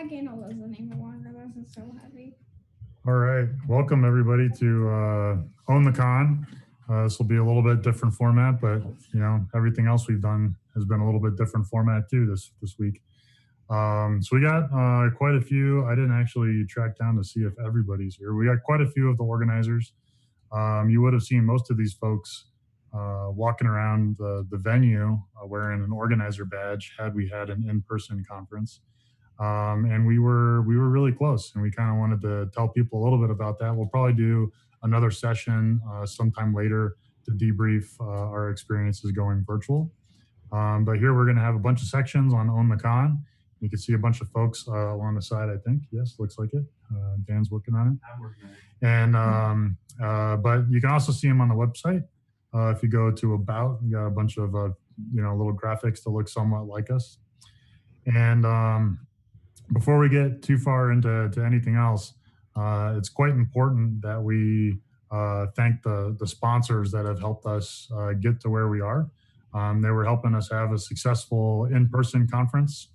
I can't hold this any longer. This is so heavy. All right, welcome everybody to Own the Con. This will be a little bit different format, but everything else we've done has been a little bit different format too this week. So we got quite a few. I didn't actually track down to see if everybody's here. We got quite a few of the organizers. You would have seen most of these folks walking around the venue wearing an organizer badge had we had an in-person conference. And we were really close, and we kind of wanted to tell people a little bit about that. We'll probably do another session sometime later to debrief our experiences going virtual. But here we're going to have a bunch of sections on Own the Con. You can see a bunch of folks along the side, I think. Yes, looks like it. Dan's working on it. I'm working on it. And but you can also see them on the website. If you go to About, you got a bunch of little graphics that look somewhat like us. And before we get too far into anything else, it's quite important that we thank the sponsors that have helped us get to where we are. They were helping us have a successful in-person conference.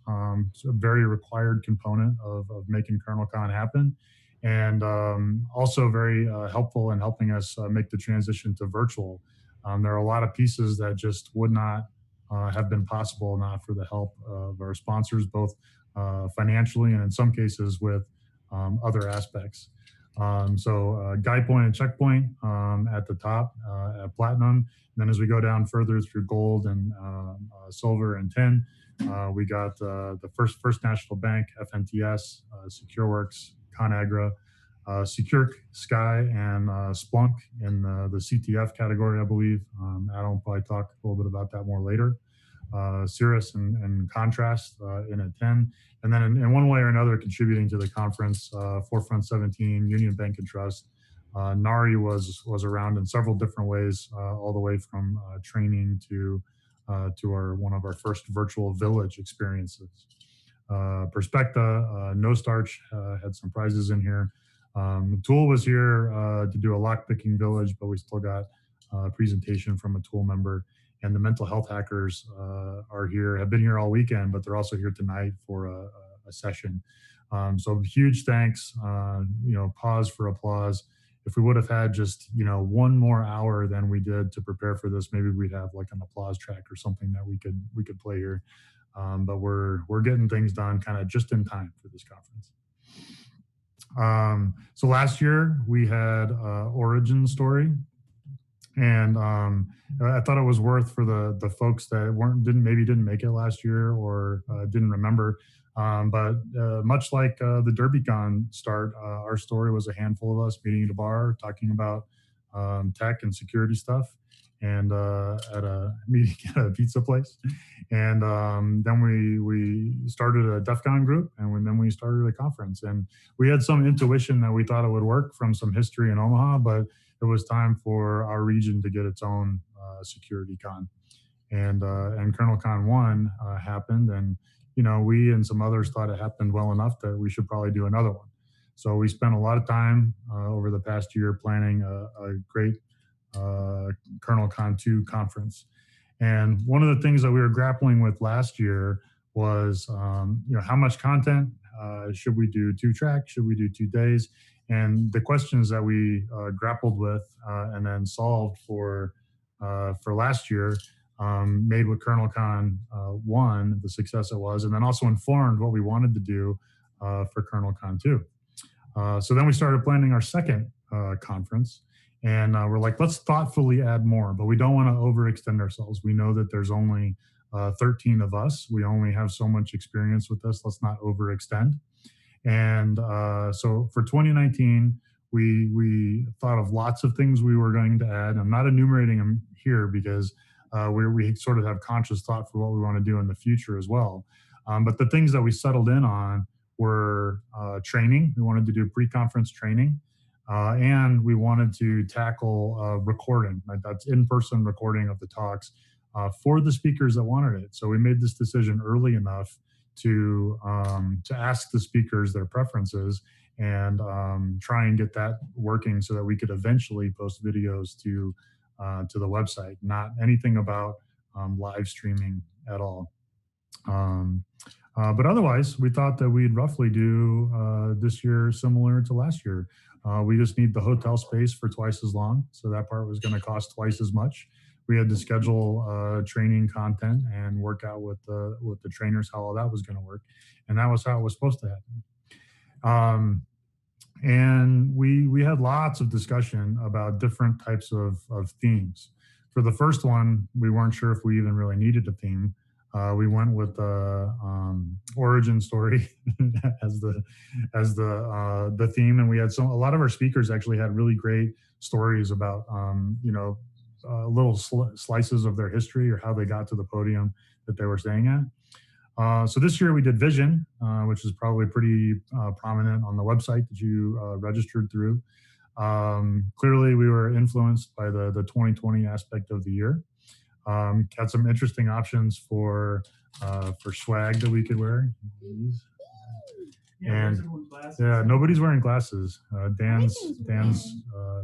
It's a very required component of making KernelCon happen, and also very helpful in helping us make the transition to virtual. There are a lot of pieces that just would not have been possible not for the help of our sponsors, both financially and in some cases with other aspects. So Guy Point and Checkpoint at the top at Platinum. And then as we go down further through Gold and Silver and Tin, we got the First National Bank, FNTS, SecureWorks, ConAgra, Secure Sky, and Splunk in the CTF category, I believe. Adam will probably talk a little bit about that more later. Cirrus and Contrast in a 10. And then in one way or another contributing to the conference, Forefront 17, Union Bank and Trust. NARI was around in several different ways, all the way from training to one of our first virtual village experiences. Perspecta, No Starch had some prizes in here. Tool was here to do a lockpicking village, but we still got a presentation from a Tool member. And the mental health hackers are here, have been here all weekend, but they're also here tonight for a session. So huge thanks, pause for applause. If we would have had just, one more hour than we did to prepare for this, maybe we'd have like an applause track or something that we could play here. But we're getting things done kind of just in time for this conference. So last year we had Origin Story. And I thought it was worth for the folks that didn't make it last year or didn't remember. But much like the DerbyCon start, our story was a handful of us meeting at a bar, talking about tech and security stuff, and at a meeting at a pizza place. And then we started a DEF CON group, and then we started a conference. And we had some intuition that we thought it would work from some history in Omaha, but it was time for our region to get its own security con. And KernelCon 1 happened, and we and some others thought it happened well enough that we should probably do another one. So we spent a lot of time over the past year planning a great KernelCon 2 conference. And one of the things that we were grappling with last year was how much content should we do 2 tracks, should we do 2 days? And the questions that we grappled with and then solved for last year made with KernelCon 1 the success it was, and then also informed what we wanted to do for KernelCon 2. So then we started planning our second conference, and we're like, let's thoughtfully add more, but we don't want to overextend ourselves. We know that there's only 13 of us. We only have so much experience with this. Let's not overextend. And so for 2019, we thought of lots of things we were going to add. I'm not enumerating them here because we sort of have conscious thought for what we want to do in the future as well. But the things that we settled in on were training. We wanted to do pre-conference training. And we wanted to tackle recording, like that's in-person recording of the talks for the speakers that wanted it. So we made this decision early enough to ask the speakers their preferences and try and get that working so that we could eventually post videos to the website. Not anything about live streaming at all. But otherwise, we thought that we'd roughly do this year similar to last year. We just need the hotel space for twice as long, so that part was going to cost twice as much. We had to schedule training content and work out with the trainers how all that was going to work, and that was how it was supposed to happen. And we had lots of discussion about different types of themes. For the first one, we weren't sure if we even really needed a theme. We went with the origin story as the theme, and we had a lot of our speakers actually had really great stories about little slices of their history or how they got to the podium that they were staying at. So this year we did vision, which is probably pretty prominent on the website that you registered through. Clearly, we were influenced by the 2020 aspect of the year. Had some interesting options for swag that we could wear. And yeah, nobody's wearing glasses. Dan's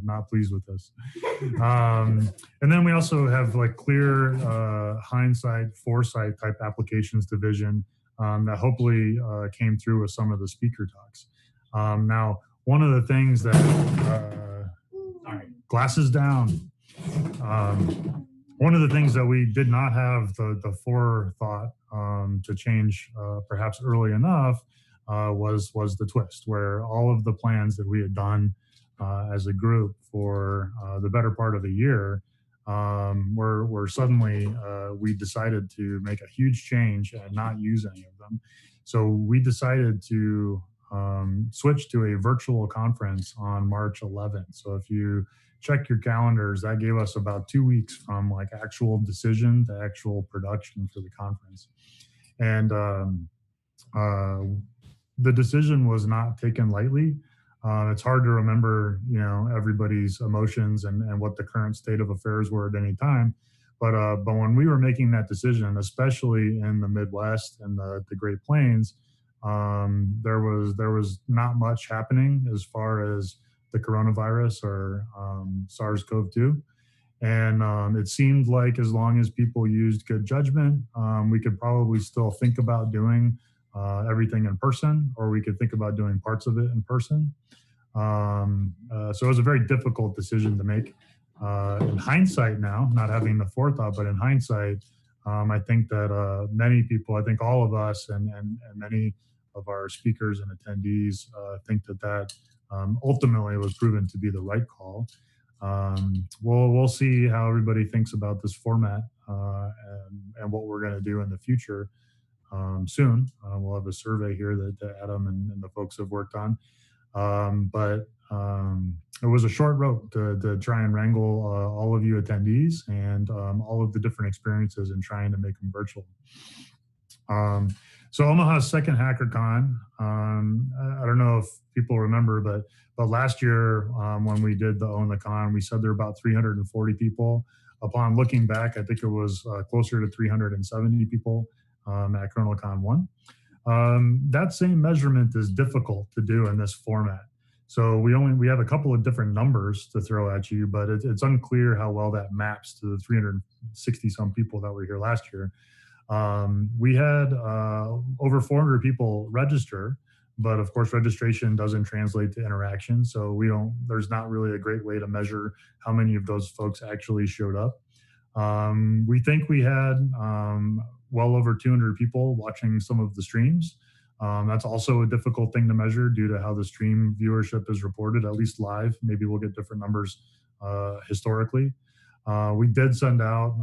not pleased with this. And then we also have like clear hindsight, foresight type applications to vision that hopefully came through with some of the speaker talks. Now, one of the things that glasses down. One of the things that we did not have the forethought to change perhaps early enough was the twist, where all of the plans that we had done as a group for the better part of a year were suddenly we decided to make a huge change and not use any of them. So we decided to switch to a virtual conference on March 11th. So if you check your calendars, that gave us about 2 weeks from like actual decision to actual production for the conference. And the decision was not taken lightly. It's hard to remember, everybody's emotions and what the current state of affairs were at any time. But when we were making that decision, especially in the Midwest and the Great Plains, there was not much happening as far as the coronavirus or SARS-CoV-2. And it seemed like as long as people used good judgment, we could probably still think about doing everything in person, or we could think about doing parts of it in person. So it was a very difficult decision to make. In hindsight now, not having the forethought, but in hindsight, I think that many people, I think all of us and many of our speakers and attendees think that ultimately was proven to be the right call. We'll see how everybody thinks about this format and what we're going to do in the future soon. We'll have a survey here that Adam and the folks have worked on. But it was a short road to try and wrangle all of you attendees and all of the different experiences in trying to make them virtual. So Omaha's second HackerCon, I don't know if people remember, but last year when we did the Own the Con, we said there were about 340 people. Upon looking back, I think it was closer to 370 people at KernelCon 1. That same measurement is difficult to do in this format. So we have a couple of different numbers to throw at you, but it's unclear how well that maps to the 360 some people that were here last year. We had over 400 people register, but of course registration doesn't translate to interaction. So there's not really a great way to measure how many of those folks actually showed up. We think we had well over 200 people watching some of the streams. That's also a difficult thing to measure due to how the stream viewership is reported, at least live. Maybe we'll get different numbers historically. We did send out,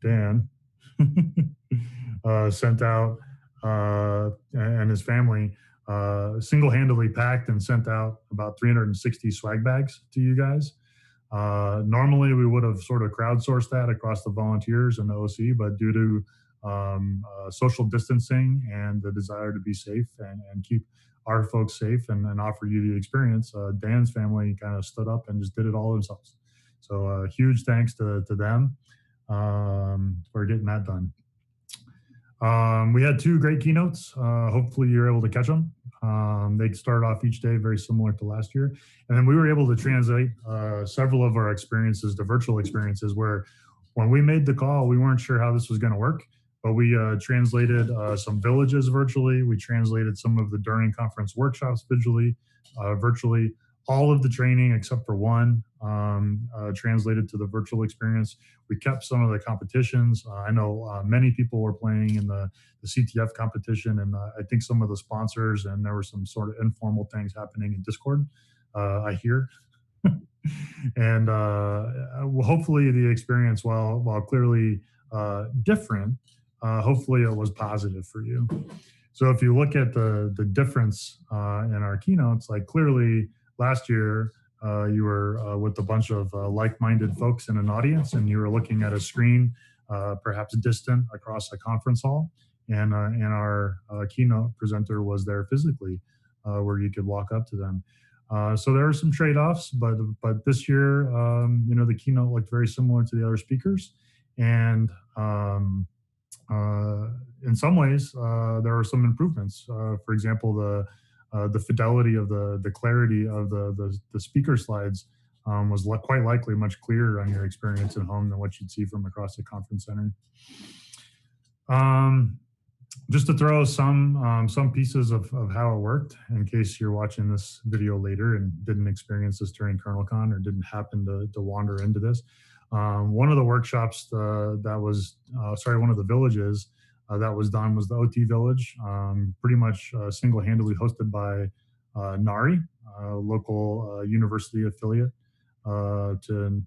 Dan sent out, and his family single-handedly packed and sent out about 360 swag bags to you guys. Normally we would have sort of crowdsourced that across the volunteers and the OC, but due to social distancing and the desire to be safe and keep our folks safe and offer you the experience, Dan's family kind of stood up and just did it all themselves. So huge thanks to them for getting that done. We had 2 great keynotes. Hopefully you're able to catch them. They started off each day very similar to last year. And then we were able to translate several of our experiences to virtual experiences where When we made the call, we weren't sure how this was going to work, but we translated some villages virtually. We translated some of the during conference workshops virtually. All of the training except for one translated to the virtual experience. We kept some of the competitions. I know many people were playing in the CTF competition, and I think some of the sponsors, and there were some sort of informal things happening in Discord. I hear. And hopefully the experience, while clearly different, hopefully it was positive for you. So if you look at the difference in our keynotes, like clearly last year you were with a bunch of like-minded folks in an audience, and you were looking at a screen, perhaps distant across a conference hall, and our keynote presenter was there physically, where you could walk up to them. So there are some trade-offs, but this year, the keynote looked very similar to the other speakers, and in some ways, there are some improvements. For example, the fidelity of the clarity of the speaker slides was quite likely much clearer on your experience at home than what you'd see from across the conference center. Just to throw some pieces of how it worked, in case you're watching this video later and didn't experience this during KernelCon or didn't happen to wander into this. One of the workshops that was, one of the villages that was done was the OT village, pretty much single-handedly hosted by NARI, local university affiliate to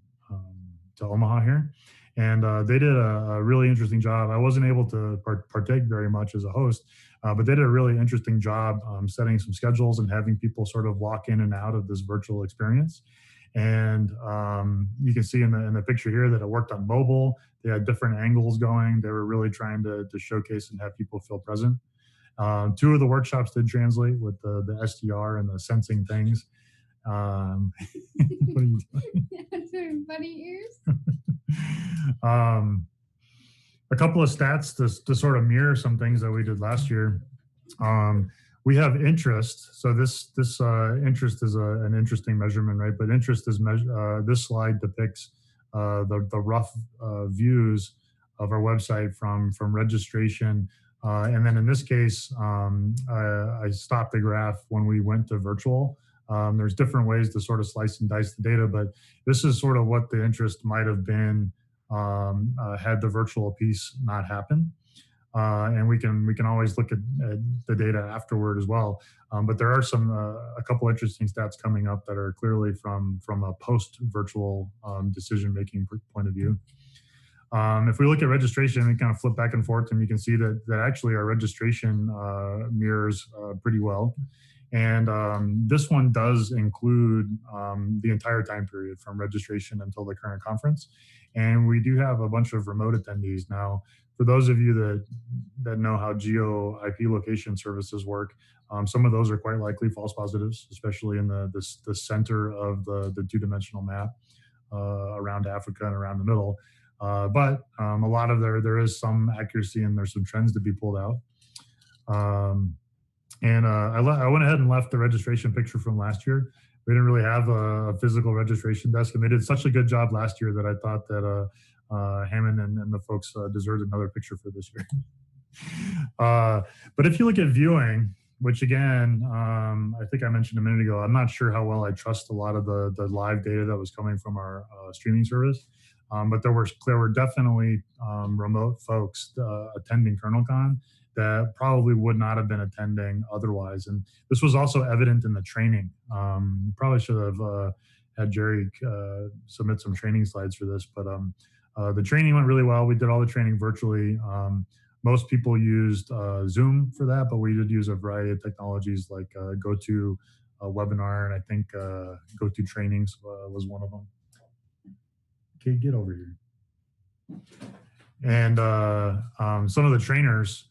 Omaha here. And they did a really interesting job. I wasn't able to partake very much as a host, but they did a really interesting job setting some schedules and having people sort of walk in and out of this virtual experience. And you can see in the picture here that it worked on mobile. They had different angles going. They were really trying to showcase and have people feel present. Two of the workshops did translate with the SDR and the sensing things. What are you doing? Bunny ears. A couple of stats to sort of mirror some things that we did last year. We have interest. So this interest is an interesting measurement, right? But interest is this slide depicts the rough views of our website from registration. And then in this case, I stopped the graph when we went to virtual. There's different ways to sort of slice and dice the data, but this is sort of what the interest might have been had the virtual piece not happen. And we can always look at the data afterward as well. But there are a couple interesting stats coming up that are clearly from a post-virtual decision-making point of view. If we look at registration and kind of flip back and forth, and you can see that actually our registration mirrors pretty well. And this one does include the entire time period from registration until the current conference. And we do have a bunch of remote attendees. Now, for those of you that know how geo IP location services work, some of those are quite likely false positives, especially in the center of the two-dimensional map around Africa and around the middle. But a lot of there is some accuracy, and there's some trends to be pulled out. I went ahead and left the registration picture from last year. We didn't really have a physical registration desk, and they did such a good job last year that I thought that Hammond and the folks deserved another picture for this year. But if you look at viewing, which again, I think I mentioned a minute ago, I'm not sure how well I trust a lot of the live data that was coming from our streaming service. But there were definitely remote folks attending KernelCon that probably would not have been attending otherwise. And this was also evident in the training. Probably should have had Jerry submit some training slides for this, but the training went really well. We did all the training virtually. Most people used Zoom for that, but we did use a variety of technologies like GoToWebinar, and I think GoToTrainings was one of them. Okay, get over here. And some of the trainers,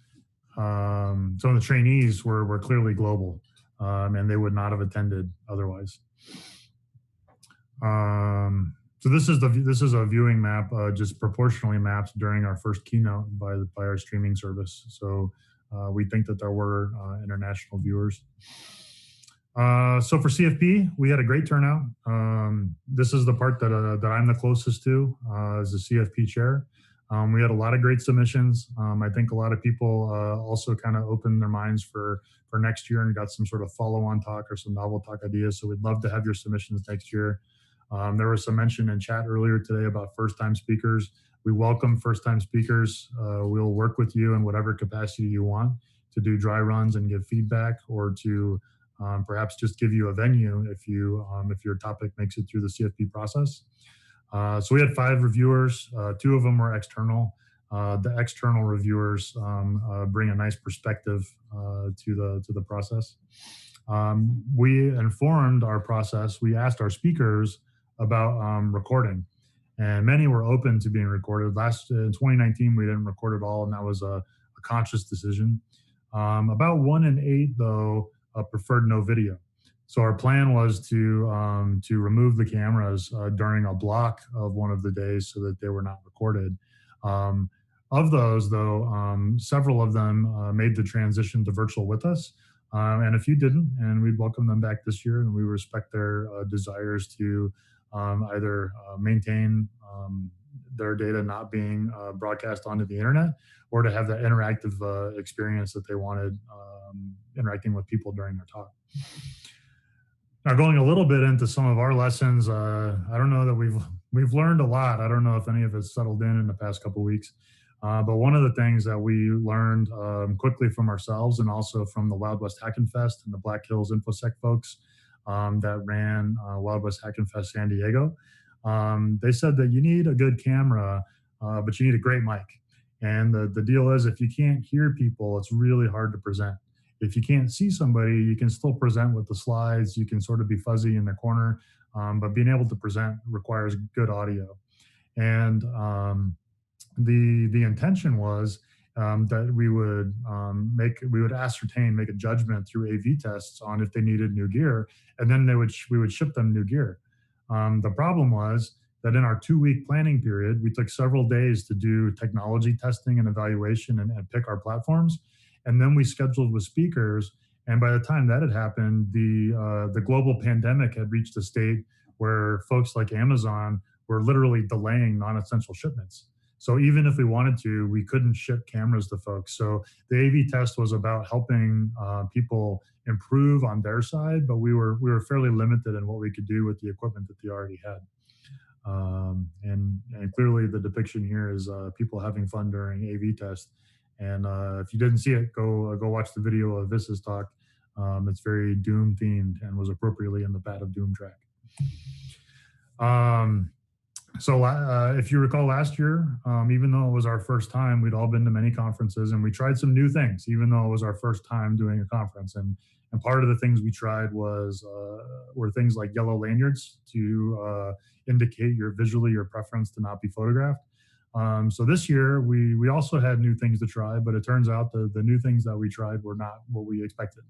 some of the trainees were clearly global, and they would not have attended otherwise. So this is a viewing map, just proportionally mapped during our first keynote by our streaming service. So we think that there were international viewers. So for CFP, we had a great turnout. This is the part that I'm the closest to as the CFP chair. We had a lot of great submissions. I think a lot of people also kind of opened their minds for next year and got some sort of follow-on talk or some novel talk ideas. So we'd love to have your submissions next year. There was some mention in chat earlier today about first-time speakers. We welcome first-time speakers. We'll work with you in whatever capacity you want to do dry runs and give feedback, or to perhaps just give you a venue if your topic makes it through the CFP process. So we had 5 reviewers. 2 of them were external. The external reviewers bring a nice perspective to the process. We informed our process. We asked our speakers about recording, and many were open to being recorded. In 2019, we didn't record at all, and that was a conscious decision. About 1 in 8, though, preferred no video. So our plan was to remove the cameras during a block of one of the days so that they were not recorded. Of those, though, several of them made the transition to virtual with us, and a few didn't, and we'd welcome them back this year, and we respect their desires to either maintain their data not being broadcast onto the internet, or to have that interactive experience that they wanted, interacting with people during their talk. Now, going a little bit into some of our lessons, I don't know that we've learned a lot. I don't know if any of it's settled in the past couple of weeks. But one of the things that we learned quickly from ourselves, and also from the Wild West Hackin' Fest and the Black Hills InfoSec folks that ran Wild West Hackin' Fest San Diego, they said that you need a good camera, but you need a great mic. And the deal is, if you can't hear people, it's really hard to present. If you can't see somebody, you can still present with the slides. You can sort of be fuzzy in the corner, but being able to present requires good audio. And the intention was that we would make a judgment through AV tests on if they needed new gear, and then we would ship them new gear. The problem was that in our 2-week planning period, we took several days to do technology testing and evaluation and pick our platforms. And then we scheduled with speakers. And by the time that had happened, the global pandemic had reached a state where folks like Amazon were literally delaying non-essential shipments. So even if we wanted to, we couldn't ship cameras to folks. So the AV test was about helping people improve on their side, but we were fairly limited in what we could do with the equipment that they already had. And clearly the depiction here is people having fun during AV test. And if you didn't see it, go watch the video of Vis's talk. It's very Doom themed and was appropriately in the Bat of Doom track. So if you recall last year, even though it was our first time, we'd all been to many conferences, and we tried some new things, even though it was our first time doing a conference. And part of the things we tried were things like yellow lanyards to indicate visually your preference to not be photographed. So this year we also had new things to try, but it turns out the new things that we tried were not what we expected.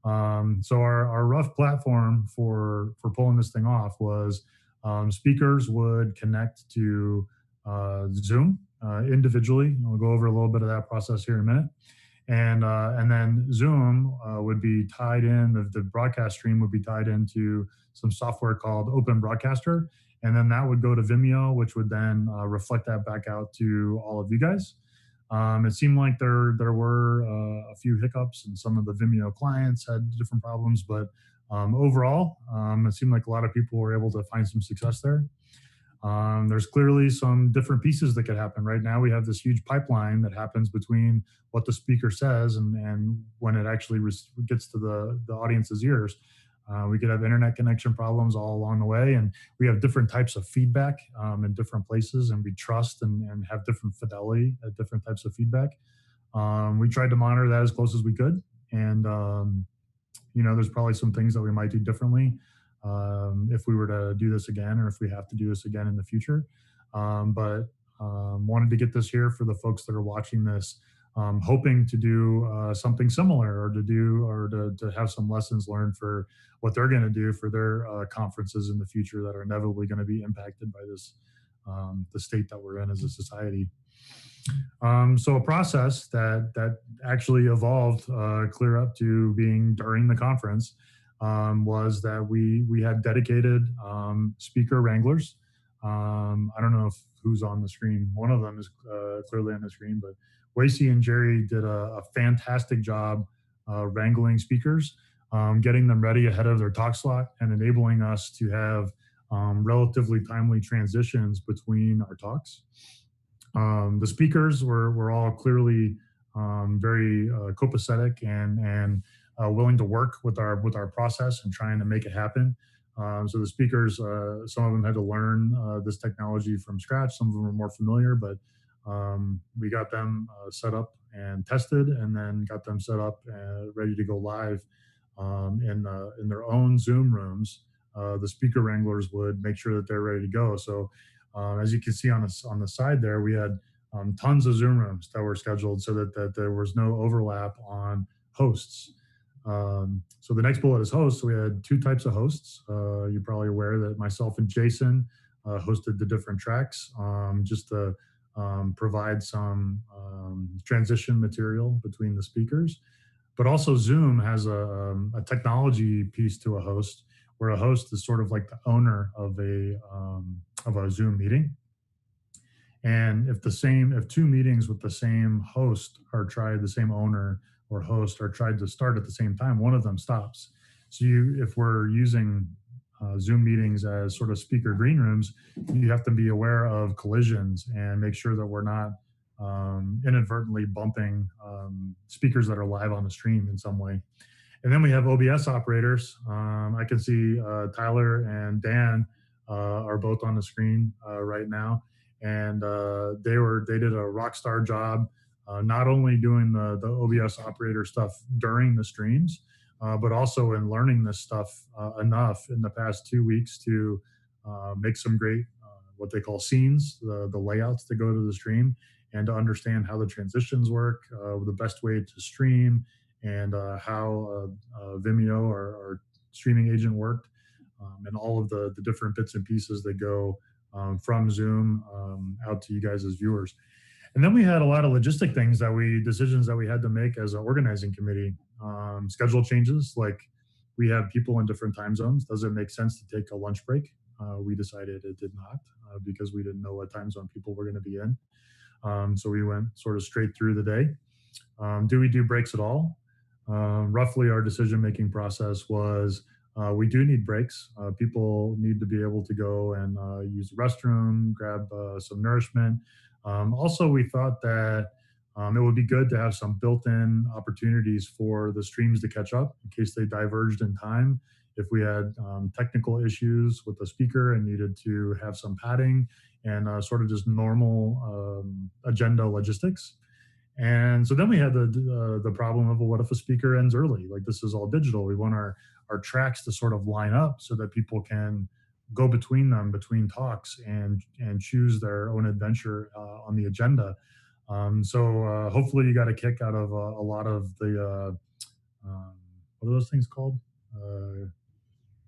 So our rough platform for pulling this thing off was speakers would connect to Zoom individually. I'll go over a little bit of that process here in a minute. And then Zoom would be tied in, the broadcast stream would be tied into some software called Open Broadcaster. And then that would go to Vimeo, which would then reflect that back out to all of you guys. It seemed like there were a few hiccups, and some of the Vimeo clients had different problems, but overall, it seemed like a lot of people were able to find some success there. There's clearly some different pieces that could happen. Right now, we have this huge pipeline that happens between what the speaker says and when it actually gets to the audience's ears. We could have internet connection problems all along the way, and we have different types of feedback in different places, and we trust and have different fidelity at different types of feedback. We tried to monitor that as close as we could, and there's probably some things that we might do differently if we were to do this again, or if we have to do this again in the future. But wanted to get this here for the folks that are watching this, hoping to do something similar, or to have some lessons learned for what they're going to do for their conferences in the future that are inevitably going to be impacted by this, the state that we're in as a society. So a process that actually evolved clear up to being during the conference was that we had dedicated speaker wranglers. I don't know if who's on the screen. One of them is clearly on the screen, but Wasey and Jerry did a fantastic job wrangling speakers, getting them ready ahead of their talk slot, and enabling us to have relatively timely transitions between our talks. The speakers were all clearly very copacetic and willing to work with our process and trying to make it happen. So the speakers, some of them had to learn this technology from scratch. Some of them were more familiar, but we got them set up and tested, and then got them set up and ready to go live in their own Zoom rooms. The speaker wranglers would make sure that they're ready to go. So as you can see on the side there, we had tons of Zoom rooms that were scheduled so that there was no overlap on hosts. So the next bullet is hosts. So we had two types of hosts. You're probably aware that myself and Jason hosted the different tracks just to provide some transition material between the speakers. But also Zoom has a technology piece to a host, where a host is sort of like the owner of a Zoom meeting. And if two meetings with the same host are tried, the same owner or host are tried to start at the same time, one of them stops. So if we're using Zoom meetings as sort of speaker green rooms, you have to be aware of collisions and make sure that we're not inadvertently bumping speakers that are live on the stream in some way. And then we have OBS operators. I can see Tyler and Dan are both on the screen right now, and they did a rock star job, not only doing the OBS operator stuff during the streams, but also in learning this stuff enough in the past 2 weeks to make some great what they call scenes, the layouts that go to the stream, and to understand how the transitions work, the best way to stream, and how Vimeo, our streaming agent, worked, and all of the different bits and pieces that go from Zoom out to you guys as viewers. And then we had a lot of logistic decisions that we had to make as an organizing committee. Schedule changes, like we have people in different time zones. Does it make sense to take a lunch break? We decided it did not because we didn't know what time zone people were going to be in. So we went sort of straight through the day. Do we do breaks at all? Roughly, our decision-making process was we do need breaks. People need to be able to go and use the restroom, grab some nourishment. Also, we thought that it would be good to have some built-in opportunities for the streams to catch up in case they diverged in time. If we had technical issues with the speaker and needed to have some padding and sort of just normal agenda logistics. And so then we had the problem of, well, what if a speaker ends early? Like, this is all digital. We want our tracks to sort of line up so that people can go between them, between talks, and choose their own adventure on the agenda. So hopefully you got a kick out of a lot of the what are those things called?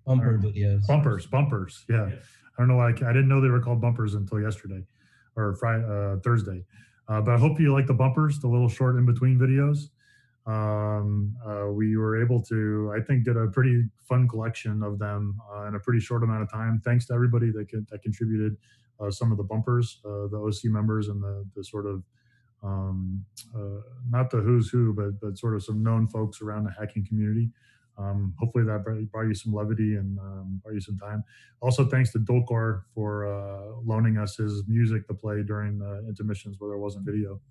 Bumper videos. Bumpers. Yeah. I don't know why I didn't know they were called bumpers until yesterday or Thursday. But I hope you like the bumpers, the little short in between videos. We were able to, I think, get a pretty fun collection of them in a pretty short amount of time. Thanks to everybody that contributed some of the bumpers, the OC members, and the sort of not the who's who, but sort of some known folks around the hacking community. Hopefully that brought you some levity and brought you some time. Also, thanks to Dolcor for loaning us his music to play during the intermissions where there wasn't video.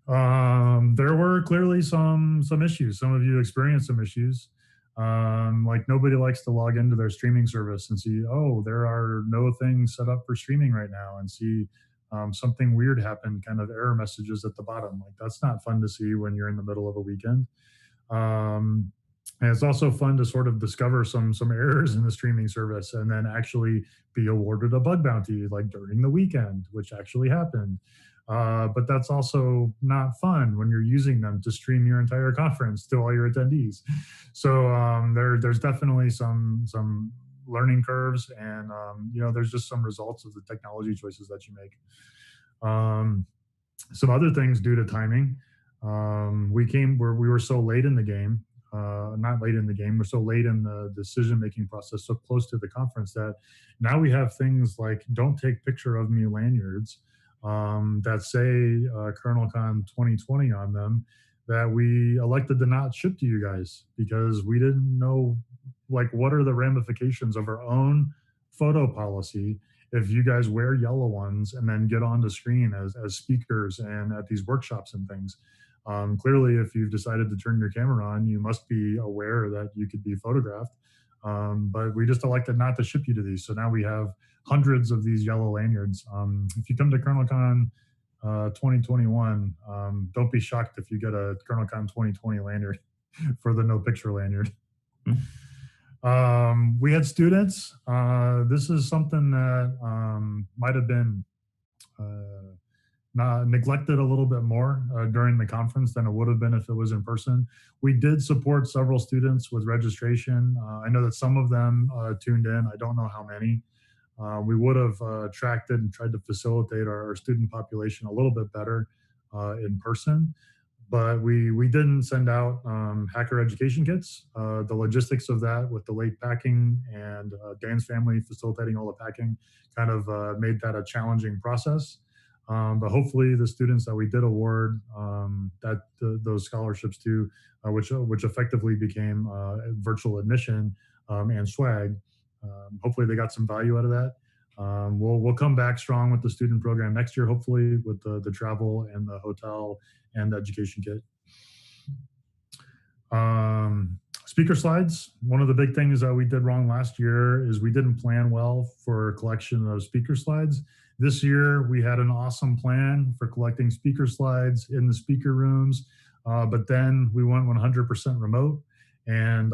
There were clearly some issues. Some of you experienced some issues. Like, nobody likes to log into their streaming service and see, oh, there are no things set up for streaming right now, and see something weird happen, kind of error messages at the bottom. Like, that's not fun to see when you're in the middle of a weekend. And it's also fun to sort of discover some errors in the streaming service and then actually be awarded a bug bounty, like during the weekend, which actually happened. But that's also not fun when you're using them to stream your entire conference to all your attendees. So there's definitely some learning curves, and there's just some results of the technology choices that you make. Some other things due to timing. We were so late in the game. not late in the game, we're so late in the decision making process, so close to the conference that now we have things like "Don't take picture of me" lanyards that say KernelCon 2020 on them that we elected to not ship to you guys because we didn't know like what are the ramifications of our own photo policy if you guys wear yellow ones and then get on the screen as speakers and at these workshops and things. Clearly, if you've decided to turn your camera on, you must be aware that you could be photographed. But we just elected not to ship you to these. So now we have hundreds of these yellow lanyards. If you come to KernelCon 2021, don't be shocked if you get a KernelCon 2020 lanyard for the no picture lanyard. We had students. This is something that might have been neglected a little bit more during the conference than it would have been if it was in person. We did support several students with registration. I know that some of them tuned in. I don't know how many. We would have tracked it and tried to facilitate our student population a little bit better in person, but we didn't send out hacker education kits. The logistics of that with the late packing and Dan's family facilitating all the packing kind of made that a challenging process. But hopefully the students that we did award those scholarships to, which effectively became virtual admission and swag, hopefully they got some value out of that. We'll come back strong with the student program next year, hopefully with the travel and the hotel and the education kit. Speaker slides. One of the big things that we did wrong last year is we didn't plan well for collection of speaker slides. This year, we had an awesome plan for collecting speaker slides in the speaker rooms, but then we went 100% remote. And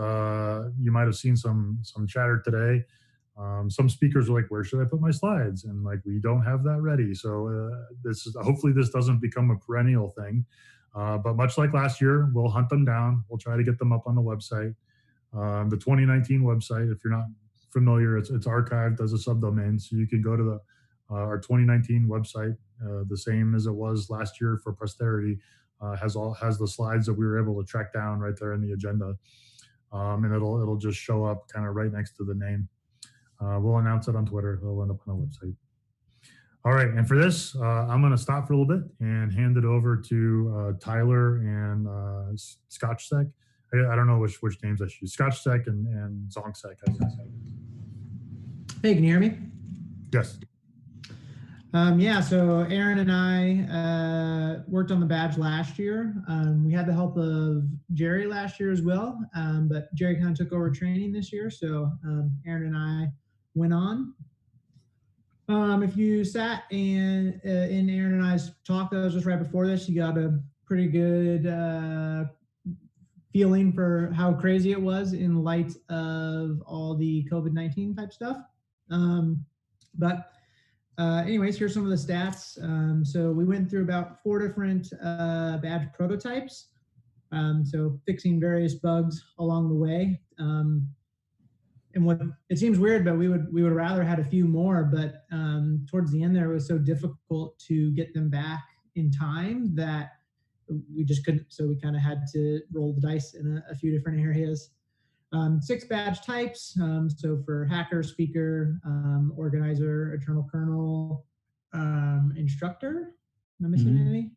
you might have seen some chatter today. Some speakers are like, "Where should I put my slides?" And like, we don't have that ready. So hopefully this doesn't become a perennial thing. But much like last year, we'll hunt them down. We'll try to get them up on the website. The 2019 website, if you're not familiar, it's archived as a subdomain, so you can go to our 2019 website, the same as it was last year for posterity. Has the slides that we were able to track down right there in the agenda, and it'll just show up kind of right next to the name. We'll announce it on Twitter. It'll end up on the website. All right, and for this, I'm going to stop for a little bit and hand it over to Tyler and ScotchSec. I don't know which names I should use. ScotchSec and ZonkSec. Hey, can you hear me? Yes. Yeah, so Aaron and I worked on the badge last year. We had the help of Jerry last year as well, but Jerry kind of took over training this year, so Aaron and I went on. If you sat in Aaron and I's talk that was just right before this, you got a pretty good feeling for how crazy it was in light of all the COVID-19 type stuff. But anyways, here's some of the stats. So we went through about 4 different badge prototypes. So fixing various bugs along the way. And what it seems weird, but we would rather had a few more, but towards the end there, it was so difficult to get them back in time that we just couldn't. So we kind of had to roll the dice in a few different areas. 6 badge types. So for hacker, speaker, organizer, eternal kernel, instructor. Am I missing any?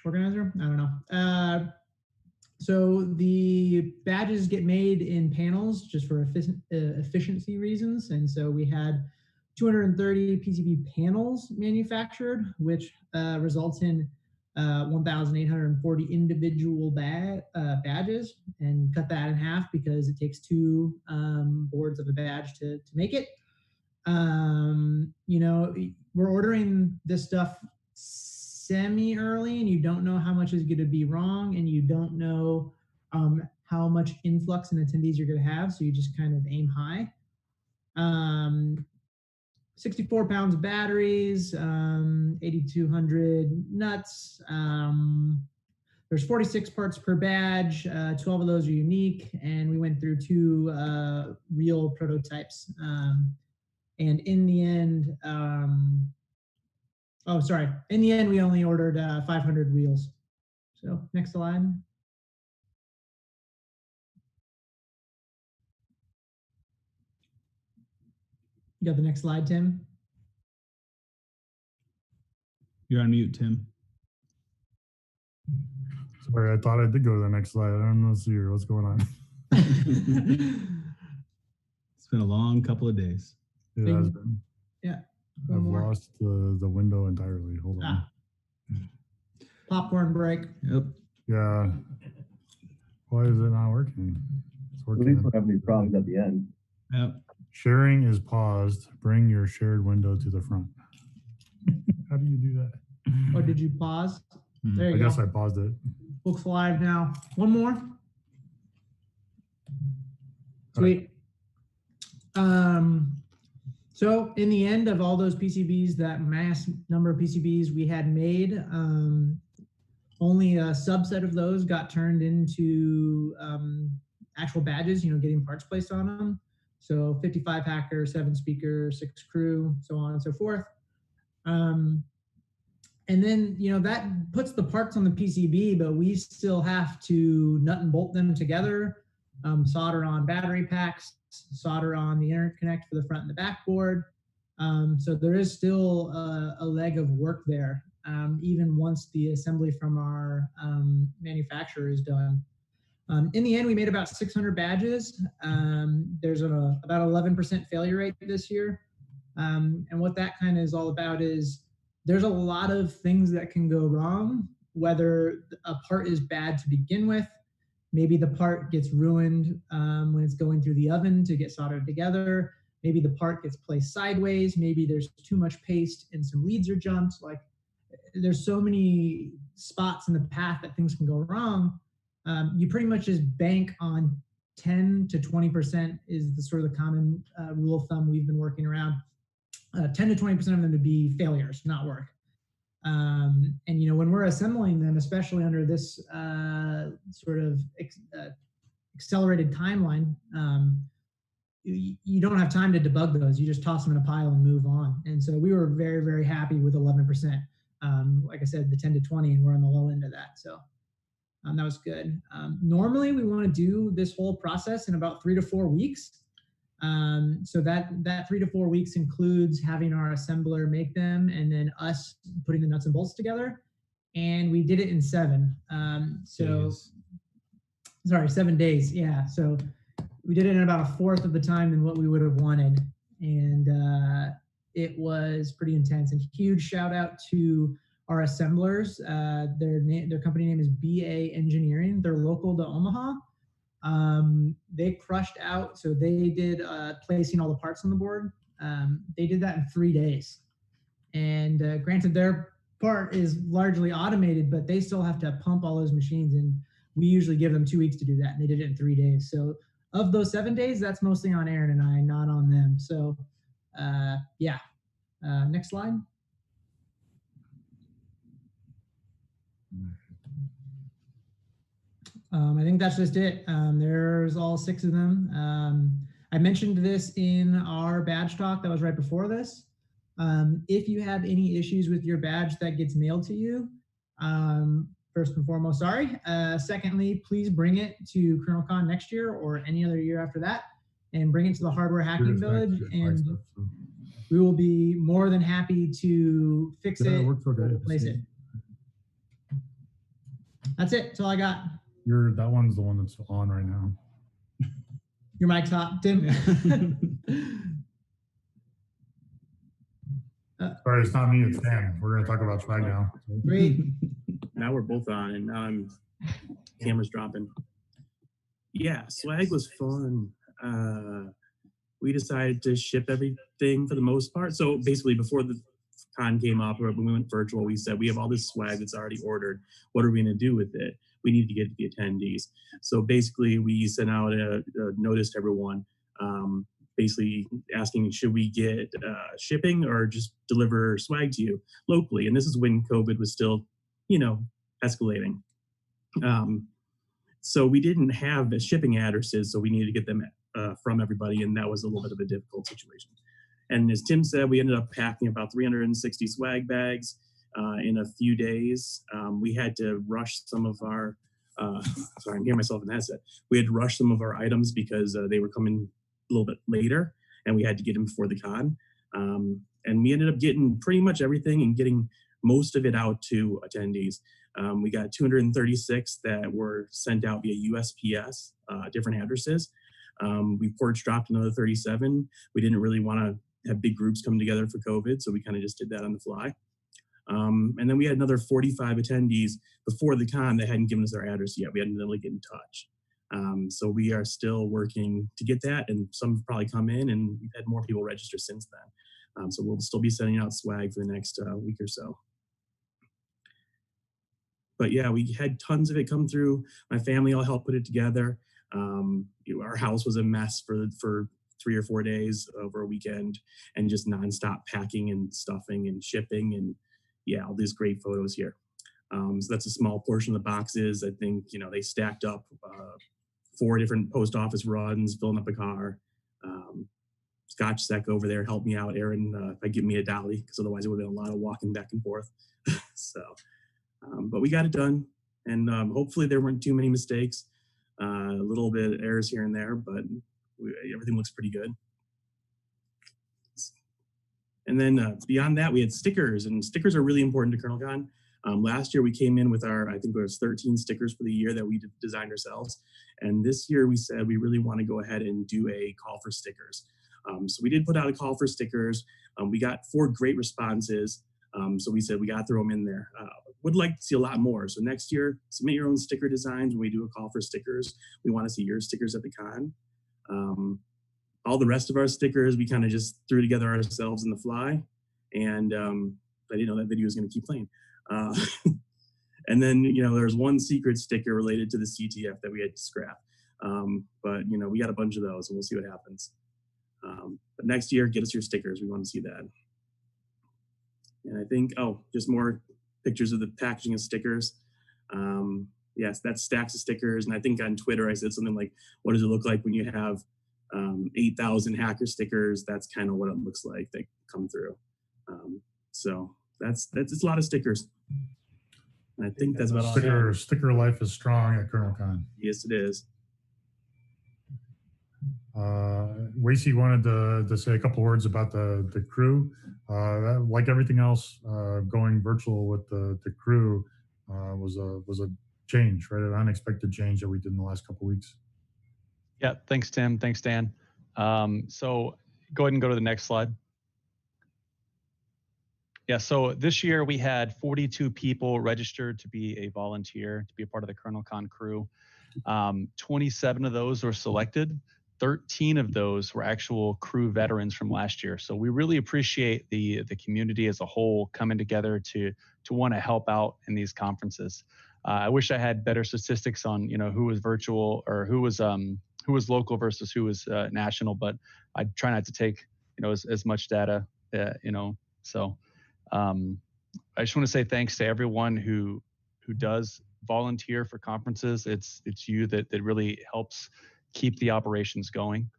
Organizer? I don't know. So the badges get made in panels just for efficiency reasons. And so we had 230 PCB panels manufactured, which results in 1,840 individual badges, and cut that in half because it takes 2 boards of a badge to make it. You know, we're ordering this stuff semi-early, and you don't know how much is going to be wrong, and you don't know how much influx in attendees you're going to have, so you just kind of aim high. 64 pounds of batteries, 8,200 nuts. There's 46 parts per badge. 12 of those are unique, and we went through 2 real prototypes. And in the end, in the end, we only ordered 500 reels. So next slide. You got the next slide, Tim? You're on mute, Tim. Sorry, I thought I did go to the next slide. I don't know here. What's going on? It's been a long couple of days. It has been. Yeah. I've lost the window entirely. Hold on. Popcorn break. Yep. Yeah. Why is it not working? It's At working. least we don't have any problems at the end. Yep. Sharing is paused. Bring your shared window to the front. How do you do that? Or did you pause? There you I go. guess I paused it. Looks live now. One more. Sweet. So in the end of all those PCBs, that mass number of PCBs we had made, only a subset of those got turned into actual badges, getting parts placed on them. So 55 hacker, 7 speaker, 6 crew, so on and so forth. And then, that puts the parts on the PCB, but we still have to nut and bolt them together, solder on battery packs, solder on the interconnect for the front and the back board. So there is still a leg of work there, even once the assembly from our manufacturer is done. In the end, we made about 600 badges. There's about 11% failure rate this year. And what that kind of is all about is there's a lot of things that can go wrong, whether a part is bad to begin with. Maybe the part gets ruined when it's going through the oven to get soldered together. Maybe the part gets placed sideways. Maybe there's too much paste and some leads are jumped. Like, there's so many spots in the path that things can go wrong. You pretty much just bank on 10 to 20% is the sort of the common rule of thumb we've been working around. 10 to 20% of them to be failures, not work. And when we're assembling them, especially under this sort of accelerated timeline, you don't have time to debug those. You just toss them in a pile and move on. And so we were very, very happy with 11%. Like I said, the 10 to 20, and we're on the low end of that. So that was good. Normally, we want to do this whole process in about 3 to 4 weeks. So that 3 to 4 weeks includes having our assembler make them and then us putting the nuts and bolts together. And we did it in 7. 7 days. Yeah. So we did it in about a fourth of the time than what we would have wanted. And it was pretty intense. And huge shout out to our assemblers. Their company name is BA Engineering. They're local to Omaha. They crushed out. So they did placing all the parts on the board. They did that in 3 days. And granted, their part is largely automated, but they still have to pump all those machines. And we usually give them 2 weeks to do that. And they did it in 3 days. So of those 7 days, that's mostly on Aaron and I, not on them. So yeah. Next slide. I think that's just it. There's all 6 of them. I mentioned this in our badge talk that was right before this. If you have any issues with your badge that gets mailed to you, first and foremost, sorry. Secondly, please bring it to KernelCon next year or any other year after that, and bring it to the Hardware Hacking Village, and we will be more than happy to fix it, replace it. That's it. That's all I got. That one's the one that's on right now. Your mic's hot, Tim. Sorry, it's not me, it's Dan. We're going to talk about swag now. Great. Now we're both on, and now I'm camera's dropping. Yeah, swag was fun. We decided to ship everything for the most part. So basically, before the con came up, or when we went virtual, we said we have all this swag that's already ordered. What are we going to do with it? We need to get to the attendees. So basically, we sent out a notice to everyone, basically asking, should we get shipping or just deliver swag to you locally? And this is when COVID was still, escalating. So we didn't have the shipping addresses, so we needed to get them from everybody, and that was a little bit of a difficult situation. And as Tim said, we ended up packing about 360 swag bags in a few days. We had to rush some of our, sorry, I'm hearing myself in the headset. We had to rush some of our items because they were coming a little bit later. and we had to get them before the con. And we ended up getting pretty much everything and getting most of it out to attendees. We got 236 that were sent out via USPS, different addresses. We porch dropped another 37. We didn't really want to have big groups come together for COVID, so we kind of just did that on the fly. And then we had another 45 attendees before the con that hadn't given us their address yet. We hadn't been able to get in touch. So we are still working to get that, and some have probably come in, and we've had more people register since then. So we'll still be sending out swag for the next week or so. But yeah, we had tons of it come through. My family all helped put it together. Our house was a mess for 3 or 4 days over a weekend, and just nonstop packing and stuffing and shipping, and yeah, all these great photos here. So that's a small portion of the boxes. I think, they stacked up 4 different post office runs, filling up a car. Scotch Sec over there helped me out, Aaron, by giving me a dolly, because otherwise it would have been a lot of walking back and forth. So, but we got it done, and hopefully there weren't too many mistakes. A little bit of errors here and there, but everything looks pretty good. And then beyond that, we had stickers, and stickers are really important to KernelCon. Last year we came in with I think it was 13 stickers for the year that we designed ourselves. And this year we said we really want to go ahead and do a call for stickers. So we did put out a call for stickers. We got 4 great responses. So we said we got to throw them in there. Would like to see a lot more. So next year, submit your own sticker designs when we do a call for stickers. We want to see your stickers at the con. All the rest of our stickers, we kind of just threw together ourselves in the fly. And I didn't know that video was going to keep playing. And then, there's one secret sticker related to the CTF that we had to scrap. But, we got a bunch of those, and we'll see what happens. But next year, get us your stickers. We want to see that. And I think, just more pictures of the packaging of stickers. Yes, that's stacks of stickers. And I think on Twitter, I said something like, what does it look like when you have 8,000 hacker stickers? That's kind of what it looks like that come through. So that's a lot of stickers. And I think that's about all. Sticker life is strong at KernelCon. Yes, it is. Wacy wanted to say a couple words about the crew. Like everything else, going virtual with the crew was a change, right? An unexpected change that we did in the last couple weeks. Yeah, thanks, Tim. Thanks, Dan. So go ahead and go to the next slide. Yeah, so this year we had 42 people registered to be a volunteer, to be a part of the KernelCon crew. 27 of those were selected. 13 of those were actual crew veterans from last year. So we really appreciate the community as a whole coming together to want to help out in these conferences. I wish I had better statistics on who was virtual or who was local versus who was national, but I try not to take as much data. So I just want to say thanks to everyone who does volunteer for conferences. It's you that really helps keep the operations going.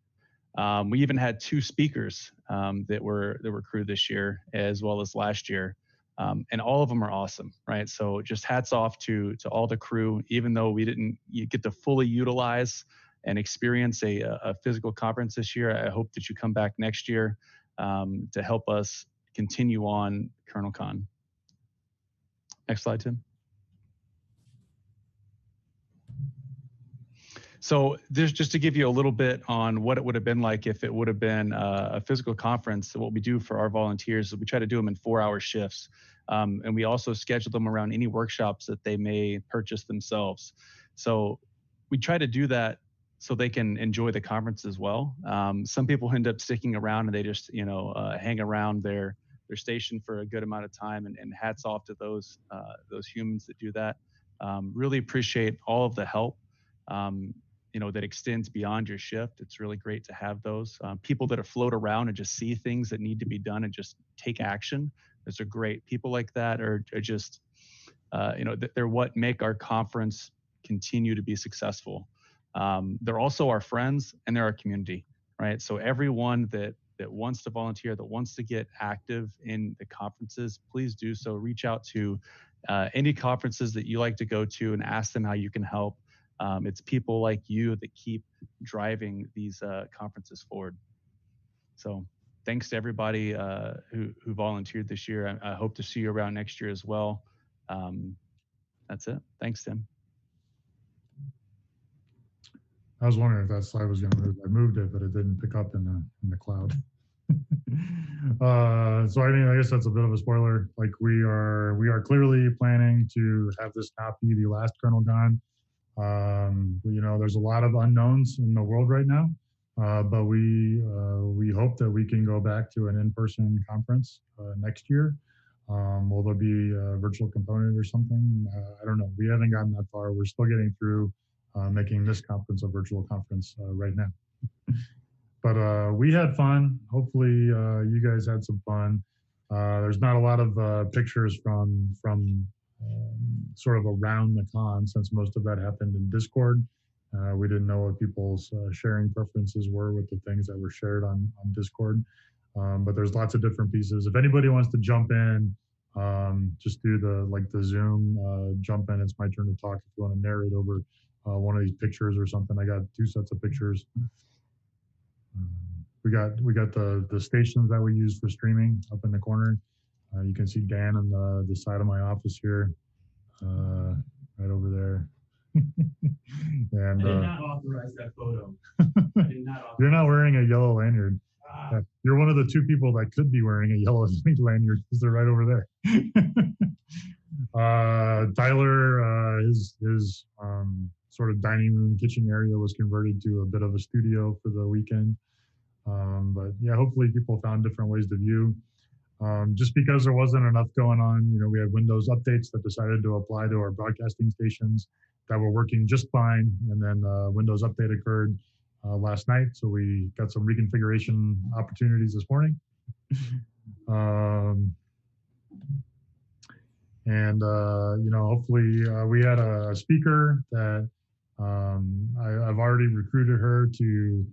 We even had 2 speakers that were crew this year as well as last year. And all of them are awesome, right? So just hats off to all the crew, even though we didn't get to fully utilize and experience a physical conference this year. I hope that you come back next year to help us continue on KernelCon. Next slide, Tim. So there's just to give you a little bit on what it would have been like if it would have been a physical conference. So what we do for our volunteers is we try to do them in 4-hour shifts. And we also schedule them around any workshops that they may purchase themselves. So we try to do that so they can enjoy the conference as well. Some people end up sticking around and they just, hang around their station for a good amount of time, and hats off to those humans that do that. Really appreciate all of the help. That extends beyond your shift. It's really great to have those people that float around and just see things that need to be done and just take action. Those are great. People like that are just, they're what make our conference continue to be successful. They're also our friends and they're our community, right? So everyone that wants to volunteer, that wants to get active in the conferences, please do so. Reach out to any conferences that you like to go to and ask them how you can help. It's people like you that keep driving these conferences forward. So thanks to everybody who volunteered this year. I hope to see you around next year as well. That's it. Thanks, Tim. I was wondering if that slide was going to move. I moved it, but it didn't pick up in the cloud. So I mean, I guess that's a bit of a spoiler. Like we are clearly planning to have this not be the last KernelCon. You know, there's a lot of unknowns in the world right now, but we hope that we can go back to an in-person conference next year. Will there be a virtual component or something? I don't know. We haven't gotten that far. We're still getting through making this conference a virtual conference right now. But we had fun. Hopefully you guys had some fun. There's not a lot of pictures from sort of around the con, since most of that happened in Discord. We didn't know what people's sharing preferences were with the things that were shared on Discord. But there's lots of different pieces. If anybody wants to jump in, just do the Zoom jump in. It's my turn to talk if you want to narrate over one of these pictures or something. I got 2 sets of pictures. We got the stations that we use for streaming up in the corner. You can see Dan on the side of my office here, right over there. And I did not authorize that photo. I did not authorize. You're not wearing a yellow lanyard. You're one of the 2 people that could be wearing a yellow lanyard because they're right over there. Tyler, his sort of dining room kitchen area was converted to a bit of a studio for the weekend. But yeah, hopefully people found different ways to view. Just because there wasn't enough going on, you know, we had Windows updates that decided to apply to our broadcasting stations that were working just fine. And then Windows update occurred last night. So we got some reconfiguration opportunities this morning. You know, hopefully we had a speaker that I've already recruited her to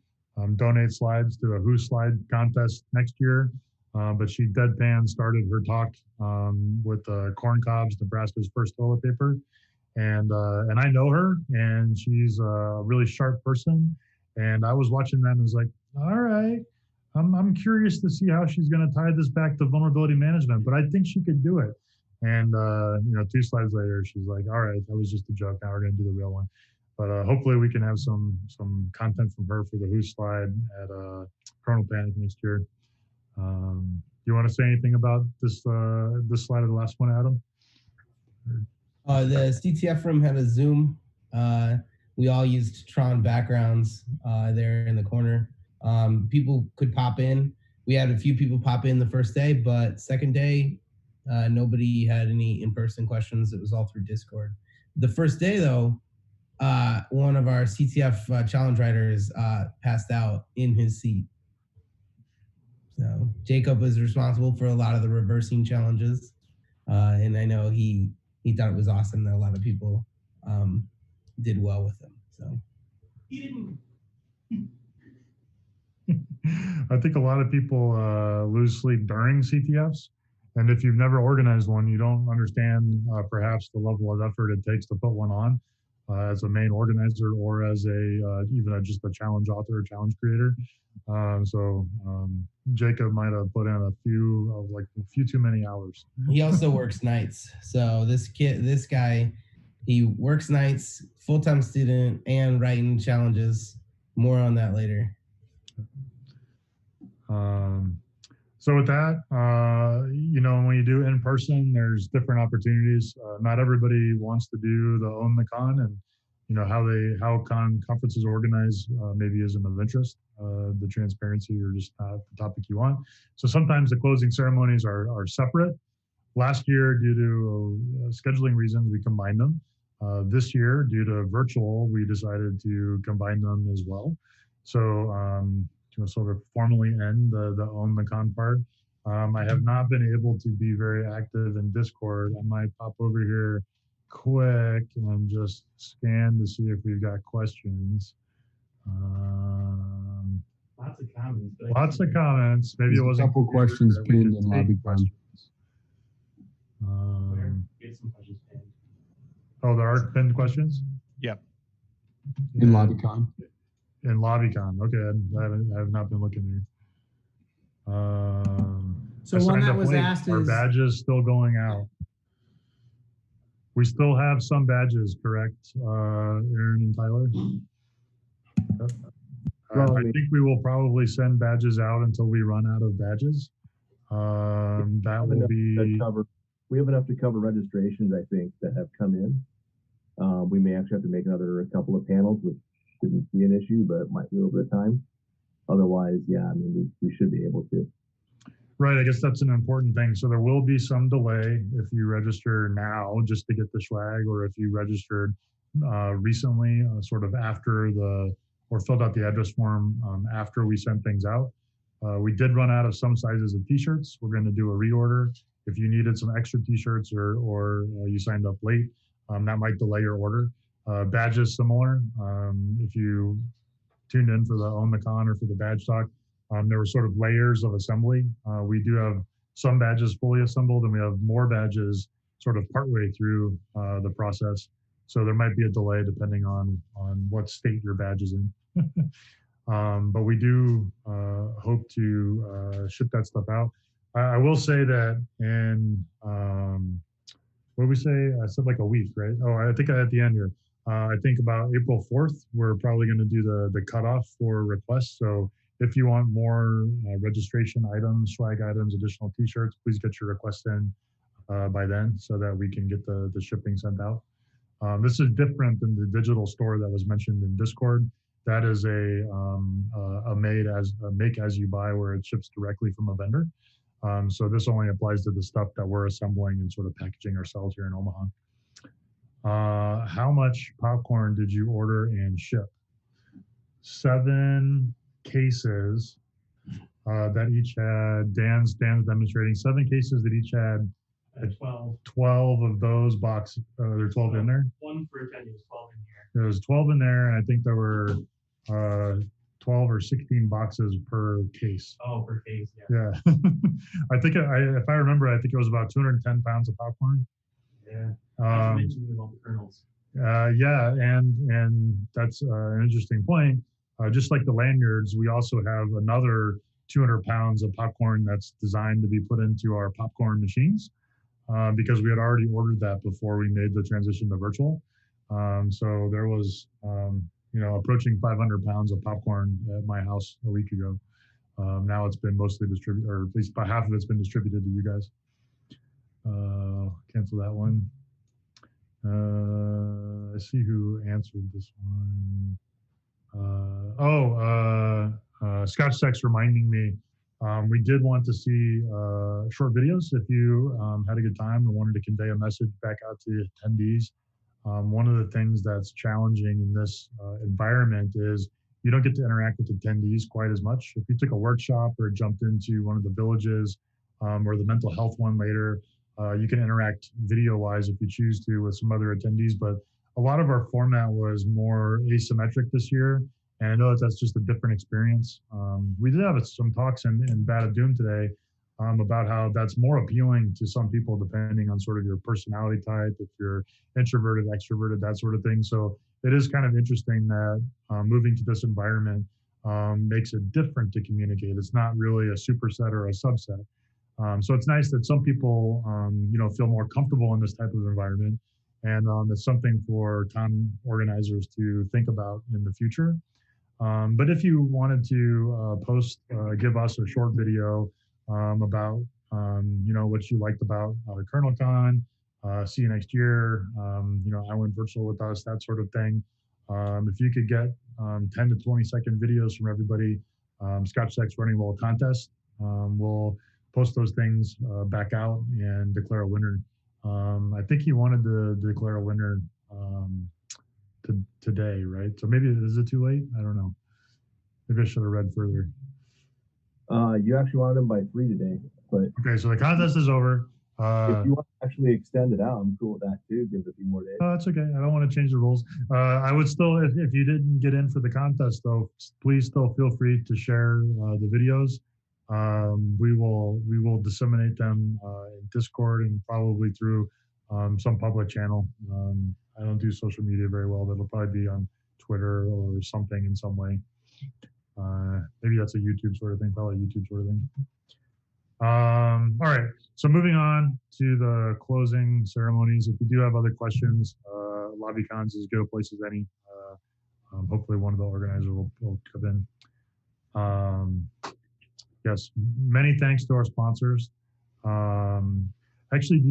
donate slides to a Who Slide contest next year. But she deadpan started her talk with Corn Cobs, Nebraska's first toilet paper. And I know her, and she's a really sharp person. And I was watching that and was like, all right, I'm curious to see how she's going to tie this back to vulnerability management, but I think she could do it. And you know, 2 slides later, she's like, all right, that was just a joke. Now we're going to do the real one. But hopefully we can have some content from her for the Who Slide at Kernel Panic next year. You want to say anything about this slide or the last one, Adam? The CTF room had a Zoom. We all used Tron backgrounds there in the corner. People could pop in. We had a few people pop in the first day, but second day, nobody had any in-person questions. It was all through Discord. The first day, though, one of our CTF challenge writers passed out in his seat. So Jacob was responsible for a lot of the reversing challenges. And I know he thought it was awesome that a lot of people did well with him. So He didn't. I think a lot of people lose sleep during CTFs. And if you've never organized one, you don't understand perhaps the level of effort it takes to put one on as a main organizer or as just a challenge author or challenge creator. So Jacob might have put in a few too many hours. he also works nights. So this guy, he works nights, full-time student, and writing challenges. More on that later. So with that, you know, when you do in person, there's different opportunities. Not everybody wants to do the own the con, and you know how conferences organize maybe isn't of interest. The transparency or just not the topic you want. So sometimes the closing ceremonies are separate. Last year, due to scheduling reasons, we combined them. This year, due to virtual, we decided to combine them as well. So to sort of formally end the own the con part. I have not been able to be very active in Discord. I might pop over here quick and just scan to see if we've got questions. Lots of comments. Lots of comments. Maybe There's it wasn't a couple questions pinned in LobbyCon. Get some questions pinned. Oh, there are pinned questions? Yep. In LobbyCon. In LobbyCon. Okay, I have not been looking there. So I one signed that up was late. asked Our is, badges still going out. We still have some badges, correct, Aaron and Tyler? Yep. I think we will probably send badges out until we run out of badges. That will be. We have enough to cover registrations, I think, that have come in. We may actually have to make a couple of panels, which shouldn't be an issue, but it might be a little bit of time. Otherwise, yeah, I mean, we should be able to. Right, I guess that's an important thing. So there will be some delay if you register now just to get the swag, or if you registered recently, sort of after or filled out the address form after we sent things out. We did run out of some sizes of t-shirts. We're going to do a reorder. If you needed some extra t-shirts or you signed up late, that might delay your order. Badges similar. If you tuned in for the Own the Con or for the badge talk, there were sort of layers of assembly. We do have some badges fully assembled, and we have more badges sort of partway through the process. So there might be a delay depending on what state your badge is in. But we do hope to ship that stuff out. I will say that in, what did we say? I said like a week, right? Oh, I think at the end here. I think about April 4th, we're probably going to do the cutoff for requests. So if you want more registration items, swag items, additional t-shirts, please get your request in by then so that we can get the shipping sent out. This is different than the digital store that was mentioned in Discord. That is a make as you buy, where it ships directly from a vendor. So this only applies to the stuff that we're assembling and sort of packaging ourselves here in Omaha. How much popcorn did you order and ship? 7 cases that each had, Dan's demonstrating 7 cases that each had 12 of those boxes. There are 12 in there? One for attendees, 12 in here. There was 12 in there, and I think there were 12 or 16 boxes per case. Oh, per case, yeah. Yeah. I think, if I remember, I think it was about 210 pounds of popcorn. Yeah. Not to mention about the kernels. Yeah, and that's an interesting point. Just like the lanyards, we also have another 200 pounds of popcorn that's designed to be put into our popcorn machines because we had already ordered that before we made the transition to virtual. So there was, approaching 500 pounds of popcorn at my house a week ago. Now it's been mostly distributed, or at least by half of it's been distributed to you guys. Cancel that one. I see who answered this one. Scotch Sex reminding me, we did want to see short videos if you had a good time and wanted to convey a message back out to the attendees. One of the things that's challenging in this environment is you don't get to interact with attendees quite as much. If you took a workshop or jumped into one of the villages or the mental health one later, you can interact video-wise if you choose to with some other attendees, but a lot of our format was more asymmetric this year, and I know that's just a different experience. We did have some talks in Bat of Doom today about how that's more appealing to some people depending on sort of your personality type, if you're introverted, extroverted, that sort of thing. So it is kind of interesting that moving to this environment makes it different to communicate. It's not really a superset or a subset. So it's nice that some people, feel more comfortable in this type of environment, and it's something for con organizers to think about in the future. But if you wanted to give us a short video about, what you liked about Kernel Con, see you next year, I went virtual with us, that sort of thing. If you could get 10 to 20 second videos from everybody, Scotch Sex running a little contest, we'll post those things back out and declare a winner. I think he wanted to declare a winner today, right? So maybe is it too late? I don't know. Maybe I should have read further. You actually wanted them by 3 today, but okay, so the contest is over. If you want to actually extend it out, I'm cool with that too. Give it a few more days. That's okay. I don't want to change the rules. I would still, if you didn't get in for the contest though, please still feel free to share the videos. We will disseminate them in Discord and probably through some public channel. I don't do social media very well, but it'll probably be on Twitter or something in some way. Maybe that's a YouTube sort of thing, probably a YouTube sort of thing. All right, so moving on to the closing ceremonies. If you do have other questions, LobbyCons is as good a place as any. Hopefully one of the organizers will come in. Yes, many thanks to our sponsors. Actually,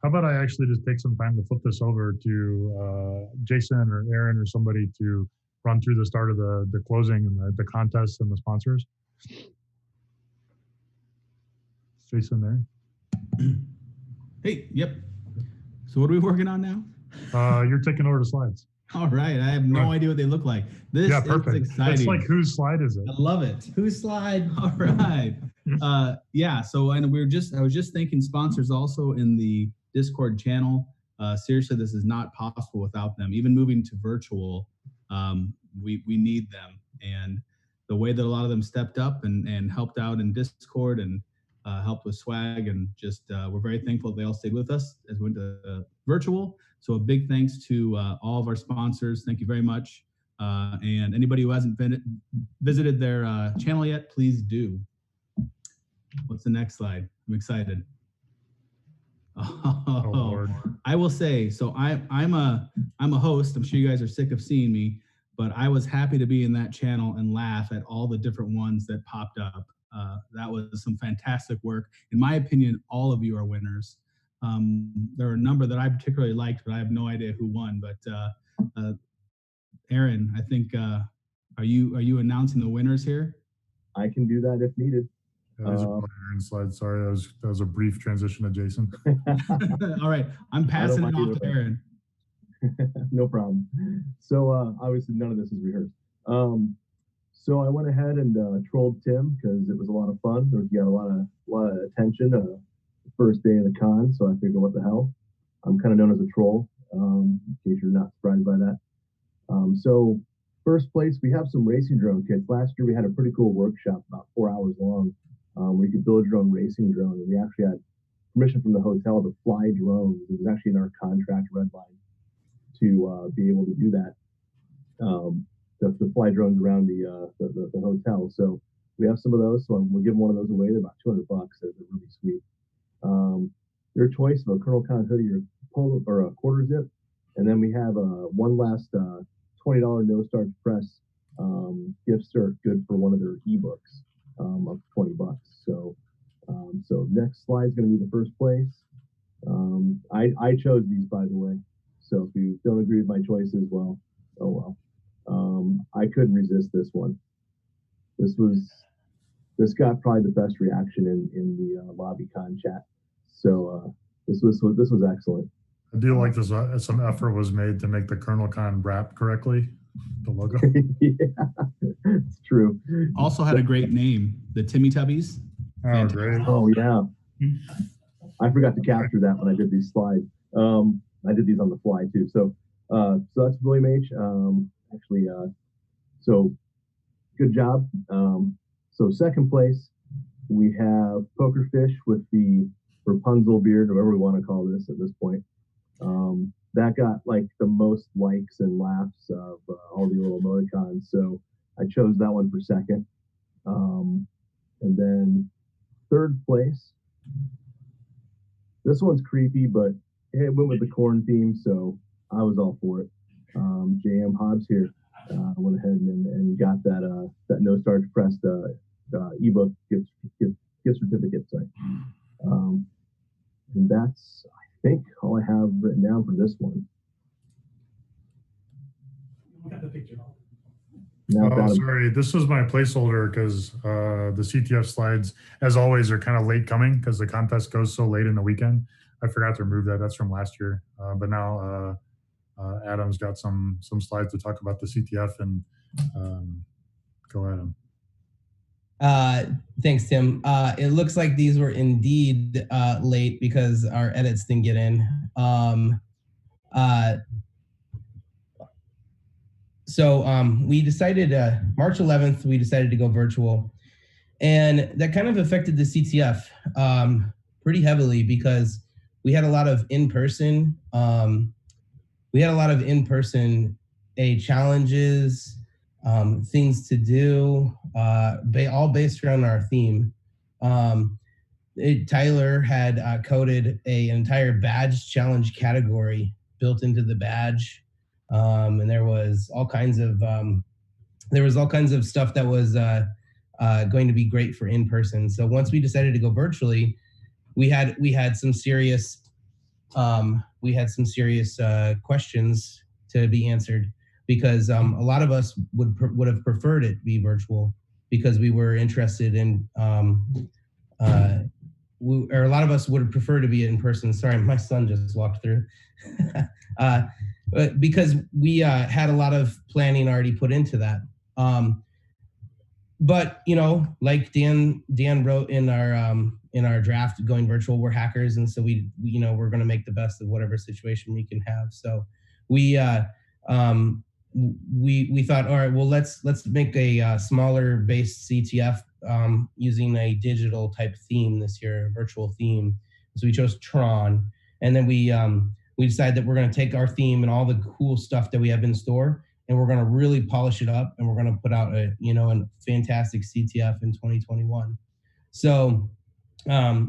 how about I actually just take some time to flip this over to Jason or Aaron or somebody to run through the start of the closing and the contest and the sponsors. Jason there. Hey, yep. So what are we working on now? You're taking over the slides. All right. I have no idea what they look like. This perfect. is exciting. It's like, whose slide is it? I love it. Whose slide? All right. Yeah. So, and I was just thanking sponsors also in the Discord channel. Seriously, this is not possible without them. Even moving to virtual, we need them. And the way that a lot of them stepped up and helped out in Discord and helped with swag, and just we're very thankful they all stayed with us as we went to virtual. So a big thanks to all of our sponsors. Thank you very much. And anybody who hasn't visited their channel yet, please do. What's the next slide? I'm excited. Oh Lord. I will say, so I'm a host. I'm sure you guys are sick of seeing me, but I was happy to be in that channel and laugh at all the different ones that popped up. That was some fantastic work. In my opinion, all of you are winners. There are a number that I particularly liked, but I have no idea who won. But Aaron, I think are you announcing the winners here? I can do that if needed. Yeah, these are my Aaron slides. Sorry, that was a brief transition to Jason. All right, I'm passing it off to Aaron. No problem. So obviously none of this is rehearsed. So I went ahead and trolled Tim because it was a lot of fun. He got a lot of attention the first day of the con. So I figured, what the hell? I'm kind of known as a troll, in case you're not surprised by that. So first place, we have some racing drone kits. Last year we had a pretty cool workshop, about 4 hours long, where you could build your own racing drone. And we actually had permission from the hotel to fly drones. It was actually in our contract red line to be able to do that. To fly drones around the hotel. So we have some of those. So we'll give one of those away. They're about $200. They're really sweet. Your choice of a Colonel Con hoodie or polo or a quarter zip. And then we have one last $20 No Starch Press gift cert, good for one of their ebooks of $20. So next slide is going to be the first place. I chose these, by the way. So if you don't agree with my choices, well, oh well. I couldn't resist this one. This got probably the best reaction in the LobbyCon chat. So this was excellent. I do like this. Some effort was made to make the Colonel Con wrap correctly, the logo. Yeah, it's true. Also had a great name, the Timmy Tubbies. Oh, great. Oh yeah. I forgot to capture that when I did these slides. I did these on the fly too. So that's William H. Actually, so good job. So second place, we have Pokerfish with the Rapunzel beard, or whatever we want to call this at this point. That got like the most likes and laughs of all the little emoticons. So I chose that one for second. And then third place, this one's creepy, but it went with the corn theme, so I was all for it. JM Hobbs here went ahead and got that No Starch Pressed ebook gift certificate. Sorry, and that's, I think, all I have written down for this one. Got the picture. Oh, sorry. This was my placeholder because the CTF slides, as always, are kind of late coming because the contest goes so late in the weekend. I forgot to remove that. That's from last year. But now Adam's got some slides to talk about the CTF, and go ahead. Thanks, Tim. It looks like these were indeed late because our edits didn't get in. So we decided March 11th, we decided to go virtual, and that kind of affected the CTF pretty heavily because we had a lot of in-person challenges, things to do, all based around our theme. Tyler had coded an entire badge challenge category built into the badge, and there was all kinds of stuff that was going to be great for in person. So once we decided to go virtually, we had some serious questions to be answered, because a lot of us would have preferred it be virtual, because we were interested in or a lot of us would prefer to be in person. Sorry, my son just walked through. But because we had a lot of planning already put into that. But like Dan wrote in our draft, going virtual, we're hackers, and so we're going to make the best of whatever situation we can have. So we thought, all right, well, let's make a smaller base CTF using a digital type theme this year, a virtual theme. So we chose Tron, and then we decided that we're going to take our theme and all the cool stuff that we have in store, and we're going to really polish it up, and we're going to put out a fantastic CTF in 2021. So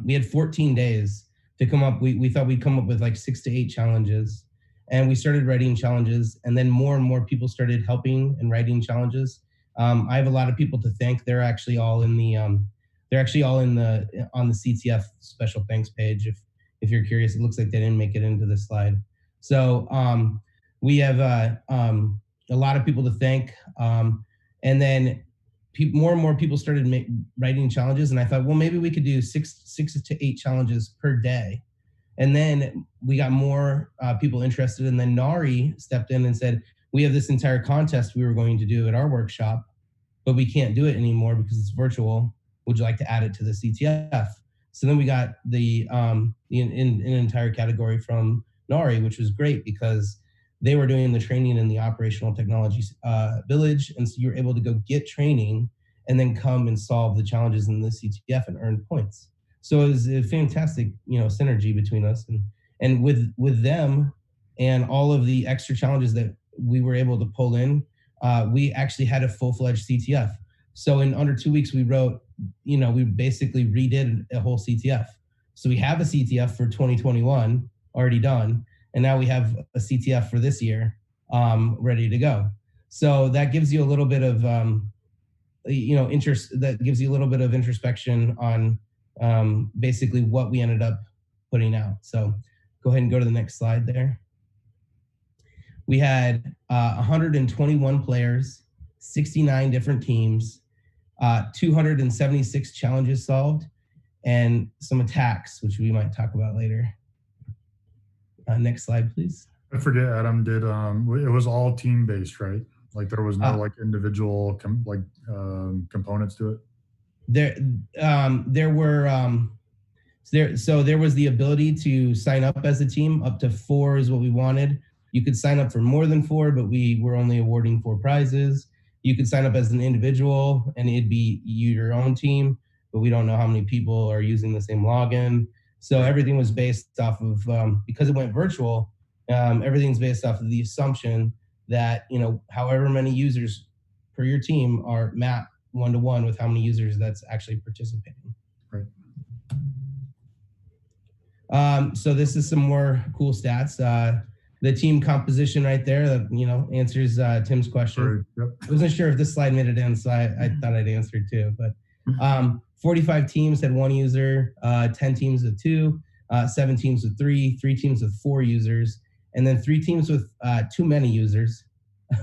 we had 14 days to come up. We thought we'd come up with like 6 to 8 challenges, and we started writing challenges, and then more and more people started helping and writing challenges. I have a lot of people to thank. They're actually all in the on the CTF special thanks page. If you're curious, it looks like they didn't make it into this slide. So we have a lot of people to thank, and then more and more people started writing challenges, and I thought, well, maybe we could do 6 to 8 challenges per day. And then we got more people interested, and then Nari stepped in and said, we have this entire contest we were going to do at our workshop, but we can't do it anymore because it's virtual. Would you like to add it to the CTF? So then we got the an entire category from Nari, which was great because they were doing the training in the operational technology village, and so you were able to go get training and then come and solve the challenges in the CTF and earn points. So it was a fantastic, synergy between us, and with them and all of the extra challenges that we were able to pull in, we actually had a full-fledged CTF. So in under 2 weeks, we wrote, we basically redid a whole CTF. So we have a CTF for 2021 already done, and now we have a CTF for this year ready to go. So that gives you a little bit of, interest. That gives you a little bit of introspection on basically what we ended up putting out. So go ahead and go to the next slide there. We had 121 players, 69 different teams, 276 challenges solved, and some attacks, which we might talk about later. Next slide, please. I forget, Adam, did it was all team-based, right? Like there was no like individual components to it? There was the ability to sign up as a team. Up to 4 is what we wanted. You could sign up for more than 4, but we were only awarding 4 prizes. You could sign up as an individual, and it'd be your own team, but we don't know how many people are using the same login. So everything was based off of, because it went virtual, everything's based off of the assumption that, however many users per your team are mapped one-to-one with how many users that's actually participating. Right. So this is some more cool stats. The team composition right there, answers Tim's question. Right. Yep. I wasn't sure if this slide made it in, so I thought I'd answer it too. But 45 teams had 1 user, 10 teams with 2, 7 teams with 3, 3 teams with 4 users, and then 3 teams with too many users.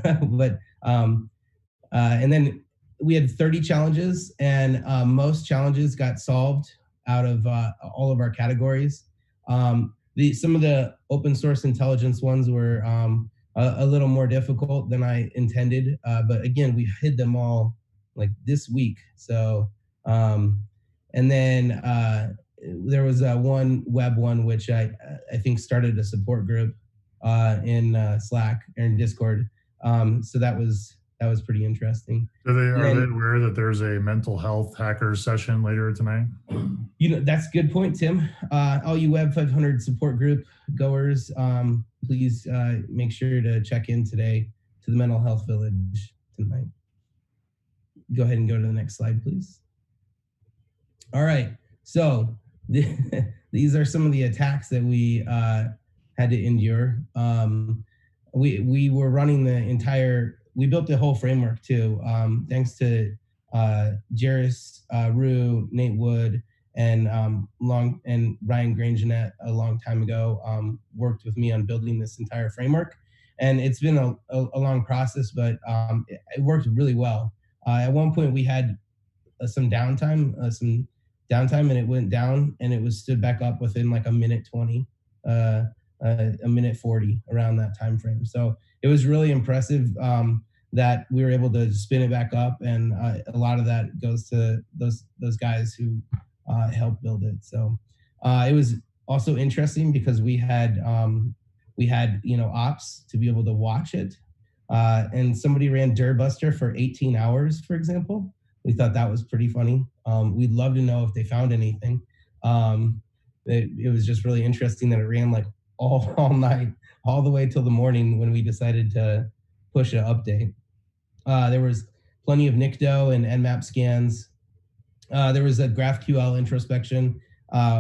But and then we had 30 challenges, and most challenges got solved out of all of our categories. Some of the open source intelligence ones were a little more difficult than I intended, but again, we hid them all like this week. So, and then there was one web one which I think started a support group in Slack or in Discord. So that was pretty interesting. Are they aware that there's a mental health hackers session later tonight? That's a good point, Tim. All you Web 500 support group goers, please make sure to check in today to the mental health village tonight. go ahead and go to the next slide, please. All right, so these are some of the attacks that we had to endure. We were running we built the whole framework too, thanks to Jairus, Rue, Nate Wood, and Ryan Grangenet a long time ago worked with me on building this entire framework. And it's been a long process, but it worked really well. At one point we had some downtime, and it went down, and it was stood back up within like a minute 20, a minute 40 around that time frame. So it was really impressive that we were able to spin it back up, and a lot of that goes to those guys who helped build it. So it was also interesting because we had ops to be able to watch it, and somebody ran Durbuster for 18 hours, for example. We thought that was pretty funny. We'd love to know if they found anything. It was just really interesting that it ran like all night, all the way till the morning when we decided to push an update. There was plenty of NICDO and Nmap scans. There was a GraphQL introspection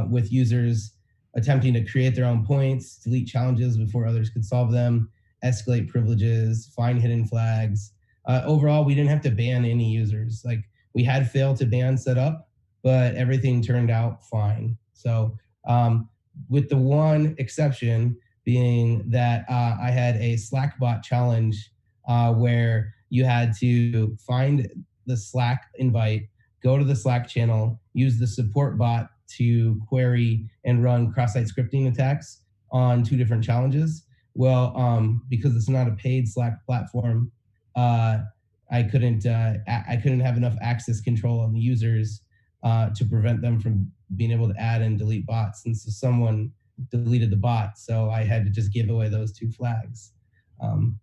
with users attempting to create their own points, delete challenges before others could solve them, escalate privileges, find hidden flags. Overall, we didn't have to ban any users. Like, we had fail to ban set up, but everything turned out fine. So with the one exception being that I had a Slack bot challenge where you had to find the Slack invite, go to the Slack channel, use the support bot to query and run cross-site scripting attacks on 2 different challenges. Well, because it's not a paid Slack platform, I couldn't have enough access control on the users to prevent them from being able to add and delete bots. And so someone deleted the bot, so I had to just give away those 2 flags.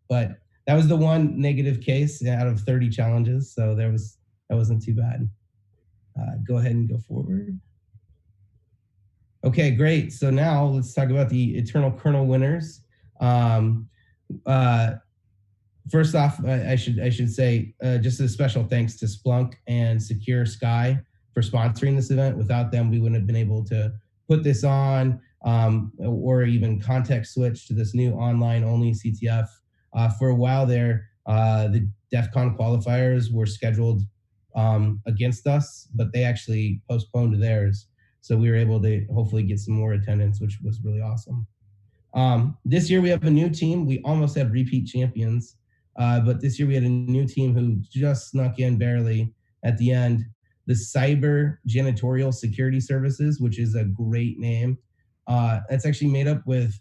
But that was the one negative case out of 30 challenges, so that wasn't too bad. Go ahead and go forward. Okay, great. So now let's talk about the Eternal Kernel winners. First off, I should say just a special thanks to Splunk and Secure Sky for sponsoring this event. Without them, we wouldn't have been able to put this on or even context switch to this new online-only CTF. For a while there, the DEF CON qualifiers were scheduled against us, but they actually postponed theirs. So we were able to hopefully get some more attendance, which was really awesome. This year we have a new team. We almost had repeat champions, but this year we had a new team who just snuck in barely at the end. The Cyber Janitorial Security Services, which is a great name. It's actually made up with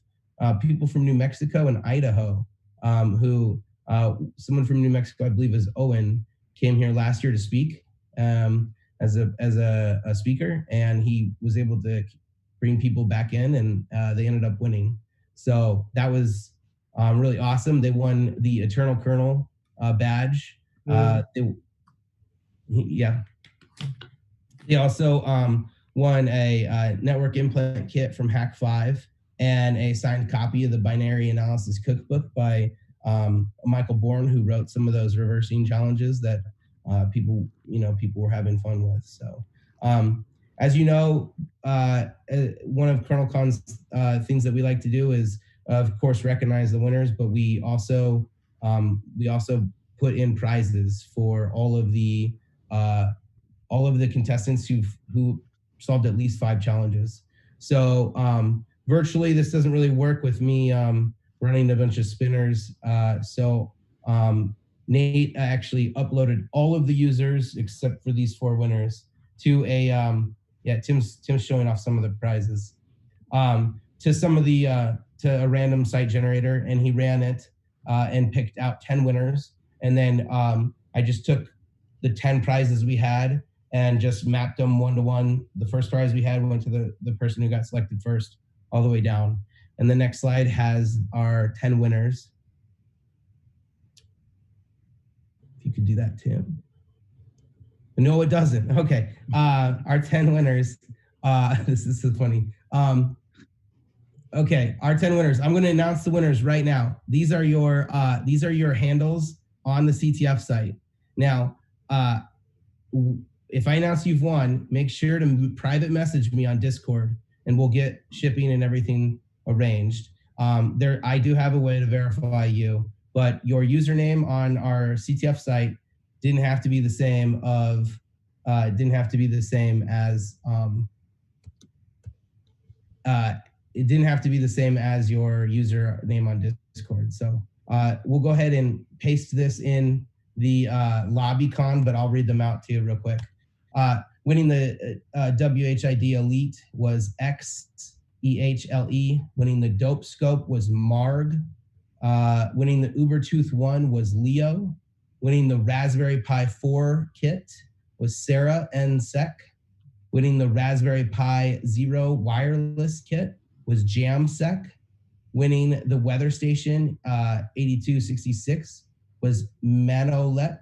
people from New Mexico and Idaho, who someone from New Mexico, I believe is Owen, came here last year to speak as a speaker, and he was able to bring people back in, and they ended up winning. So that was really awesome. They won the Eternal Kernel badge. They also won a network implant kit from Hack5 and a signed copy of the Binary Analysis Cookbook by Michael Bourne, who wrote some of those reversing challenges that people were having fun with. So as you know, one of KernelCon's things that we like to do is, of course, recognize the winners, but we also put in prizes for all of the contestants who solved at least 5 challenges. So virtually, this doesn't really work with me running a bunch of spinners. Nate actually uploaded all of the users except for these 4 winners to a Tim's showing off some of the prizes to a random site generator, and he ran it and picked out 10 winners. And then I just took the 10 prizes we had and just mapped them 1-to-1. The first prize we had went to the person who got selected first, all the way down. And the next slide has our 10 winners. If you could do that, Tim. No, it doesn't. Okay. Our 10 winners. This is so funny. Okay, our 10 winners. I'm going to announce the winners right now. These are your handles on the CTF site. Now, if I announce you've won, make sure to private message me on Discord, and we'll get shipping and everything arranged. I do have a way to verify you, but your username on our CTF site didn't have to be the same as it didn't have to be the same as your username on Discord. So we'll go ahead and paste this in the LobbyCon, but I'll read them out to you real quick. Winning the WHID Elite was XEHLE. Winning the Dope Scope was Marg. Winning the Ubertooth 1 was Leo. Winning the Raspberry Pi 4 kit was Sarah N. Sec. Winning the Raspberry Pi 0 wireless kit was Jam Sec. Winning the Weather Station 8266 was Manolet.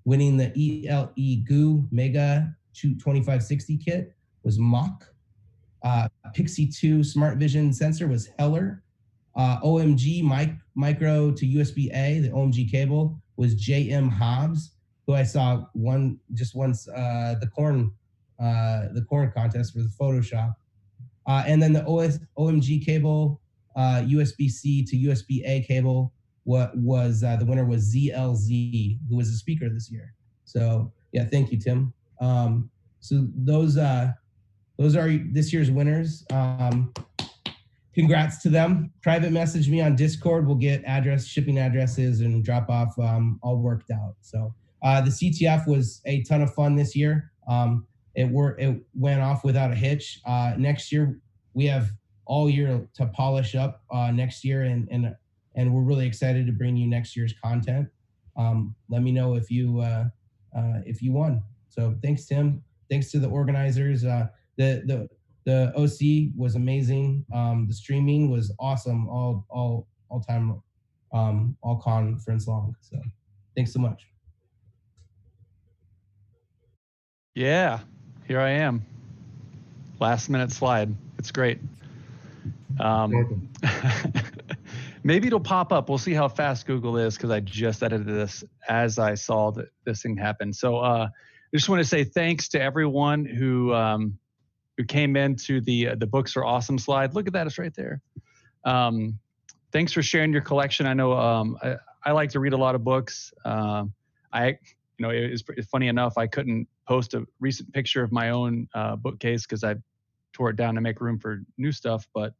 Winning the ELE Goo Mega 2560 kit was Mock. Pixie 2 Smart Vision sensor was Heller. OMG micro to USB-A, the OMG cable, was JM Hobbs, who I saw once the corn contest for the Photoshop. And then the OMG cable, USB-C to USB-A cable, the winner was ZLZ, who was a speaker this year. So yeah, thank you, Tim. So those are this year's winners. Congrats to them. Private message me on Discord. We'll get shipping addresses and drop off all worked out. So the CTF was a ton of fun this year. It went off without a hitch. Next year we have all year to polish up next year, and we're really excited to bring you next year's content. Let me know if you won. So thanks, Tim. Thanks to the organizers. The OC was amazing. The streaming was awesome. All time, all conference long. So thanks so much. Yeah, here I am. Last minute slide. It's great. Maybe it'll pop up. We'll see how fast Google is, because I just edited this as I saw that this thing happen. So I just want to say thanks to everyone who came into the books are awesome slide. Look at that, it's right there. Thanks for sharing your collection. I know I like to read a lot of books. It's funny enough, I couldn't post a recent picture of my own bookcase because I tore it down to make room for new stuff. But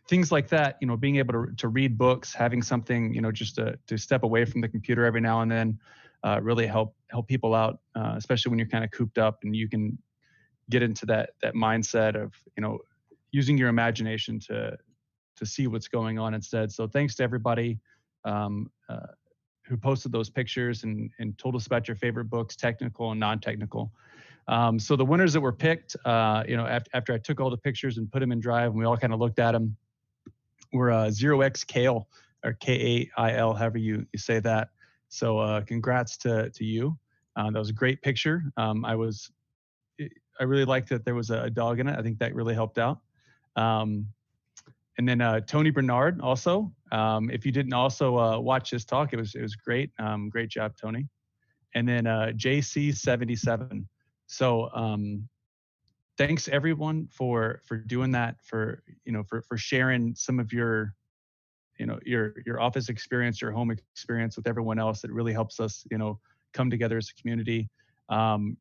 things like that, being able to read books, having something, just to step away from the computer every now and then, really help people out, especially when you're kind of cooped up and you can get into that mindset of, using your imagination to see what's going on instead. So thanks to everybody who posted those pictures and told us about your favorite books, technical and non-technical. So the winners that were picked, after I took all the pictures and put them in Drive and we all kind of looked at them, were 0x Kale, or Kail, however you say that. So congrats to you. That was a great picture. I really liked that there was a dog in it. I think that really helped out. And then Tony Bernard also. If you didn't also watch his talk, it was great. Great job, Tony. And then JC77. So thanks everyone for doing that, for sharing some of your office experience, your home experience with everyone else. It really helps us come together as a community. I'm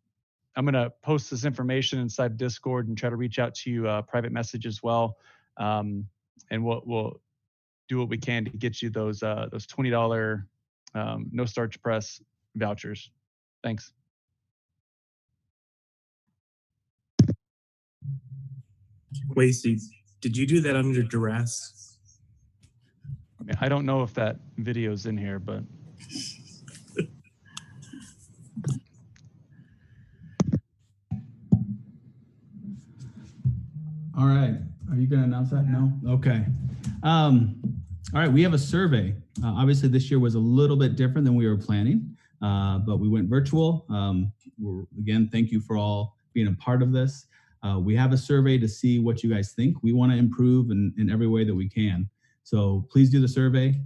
going to post this information inside Discord and try to reach out to you private message as well. And we'll do what we can to get you those $20 No Starch Press vouchers. Thanks. Wasty, did you do that under duress? I don't know if that video's in here, but. All right. Are you going to announce that? No? Okay. All right. We have a survey. Obviously, this year was a little bit different than we were planning, but we went virtual. Again, thank you for all being a part of this. We have a survey to see what you guys think. We want to improve in every way that we can. So please do the survey.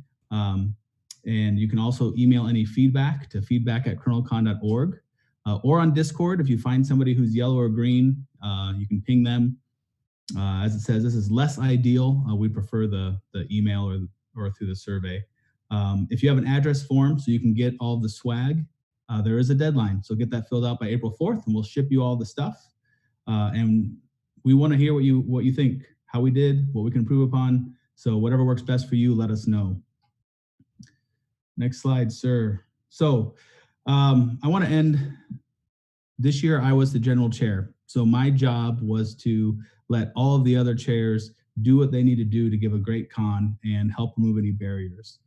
And you can also email any feedback to feedback@kernelcon.org, or on Discord. If you find somebody who's yellow or green, you can ping them. As it says, this is less ideal. We prefer the email or through the survey. If you have an address form so you can get all the swag, there is a deadline. So get that filled out by April 4th and we'll ship you all the stuff. And we want to hear what you think, how we did, what we can improve upon. So whatever works best for you, let us know. Next slide, sir. So I want to end. This year I was the general chair. So my job was to let all of the other chairs do what they need to do to give a great con and help remove any barriers.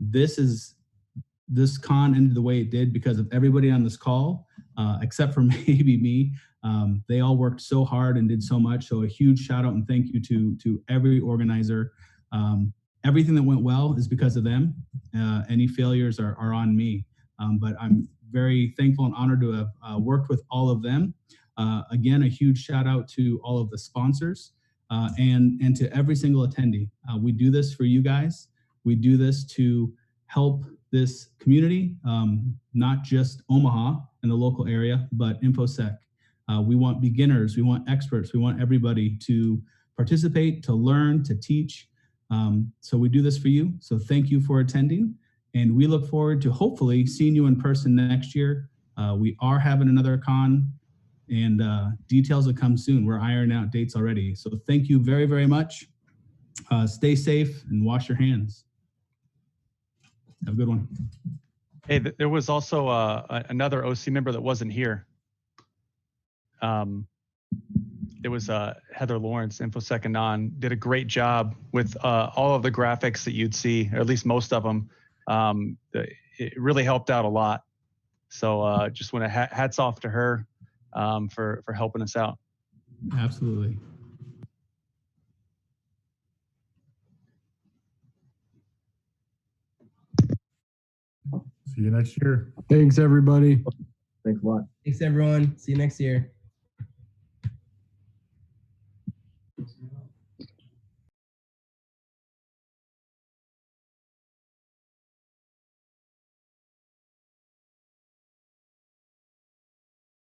This con ended the way it did because of everybody on this call, except for maybe me. They all worked so hard and did so much. So a huge shout out and thank you to every organizer. Everything that went well is because of them. Any failures are on me. But I'm very thankful and honored to have worked with all of them. Again, a huge shout out to all of the sponsors and to every single attendee. We do this for you guys. We do this to help this community, not just Omaha and the local area, but InfoSec. We want beginners, we want experts, we want everybody to participate, to learn, to teach. So we do this for you. So thank you for attending. And we look forward to hopefully seeing you in person next year. We are having another con and details will come soon. We're ironing out dates already. So thank you very, very much. Stay safe and wash your hands. Have a good one. Hey, there was also another OC member that wasn't here. It was Heather Lawrence, InfoSec Anon, did a great job with all of the graphics that you'd see, or at least most of them. It really helped out a lot. So just want to hats off to her for helping us out. Absolutely. See you next year. Thanks, everybody. Thanks a lot. Thanks, everyone. See you next year.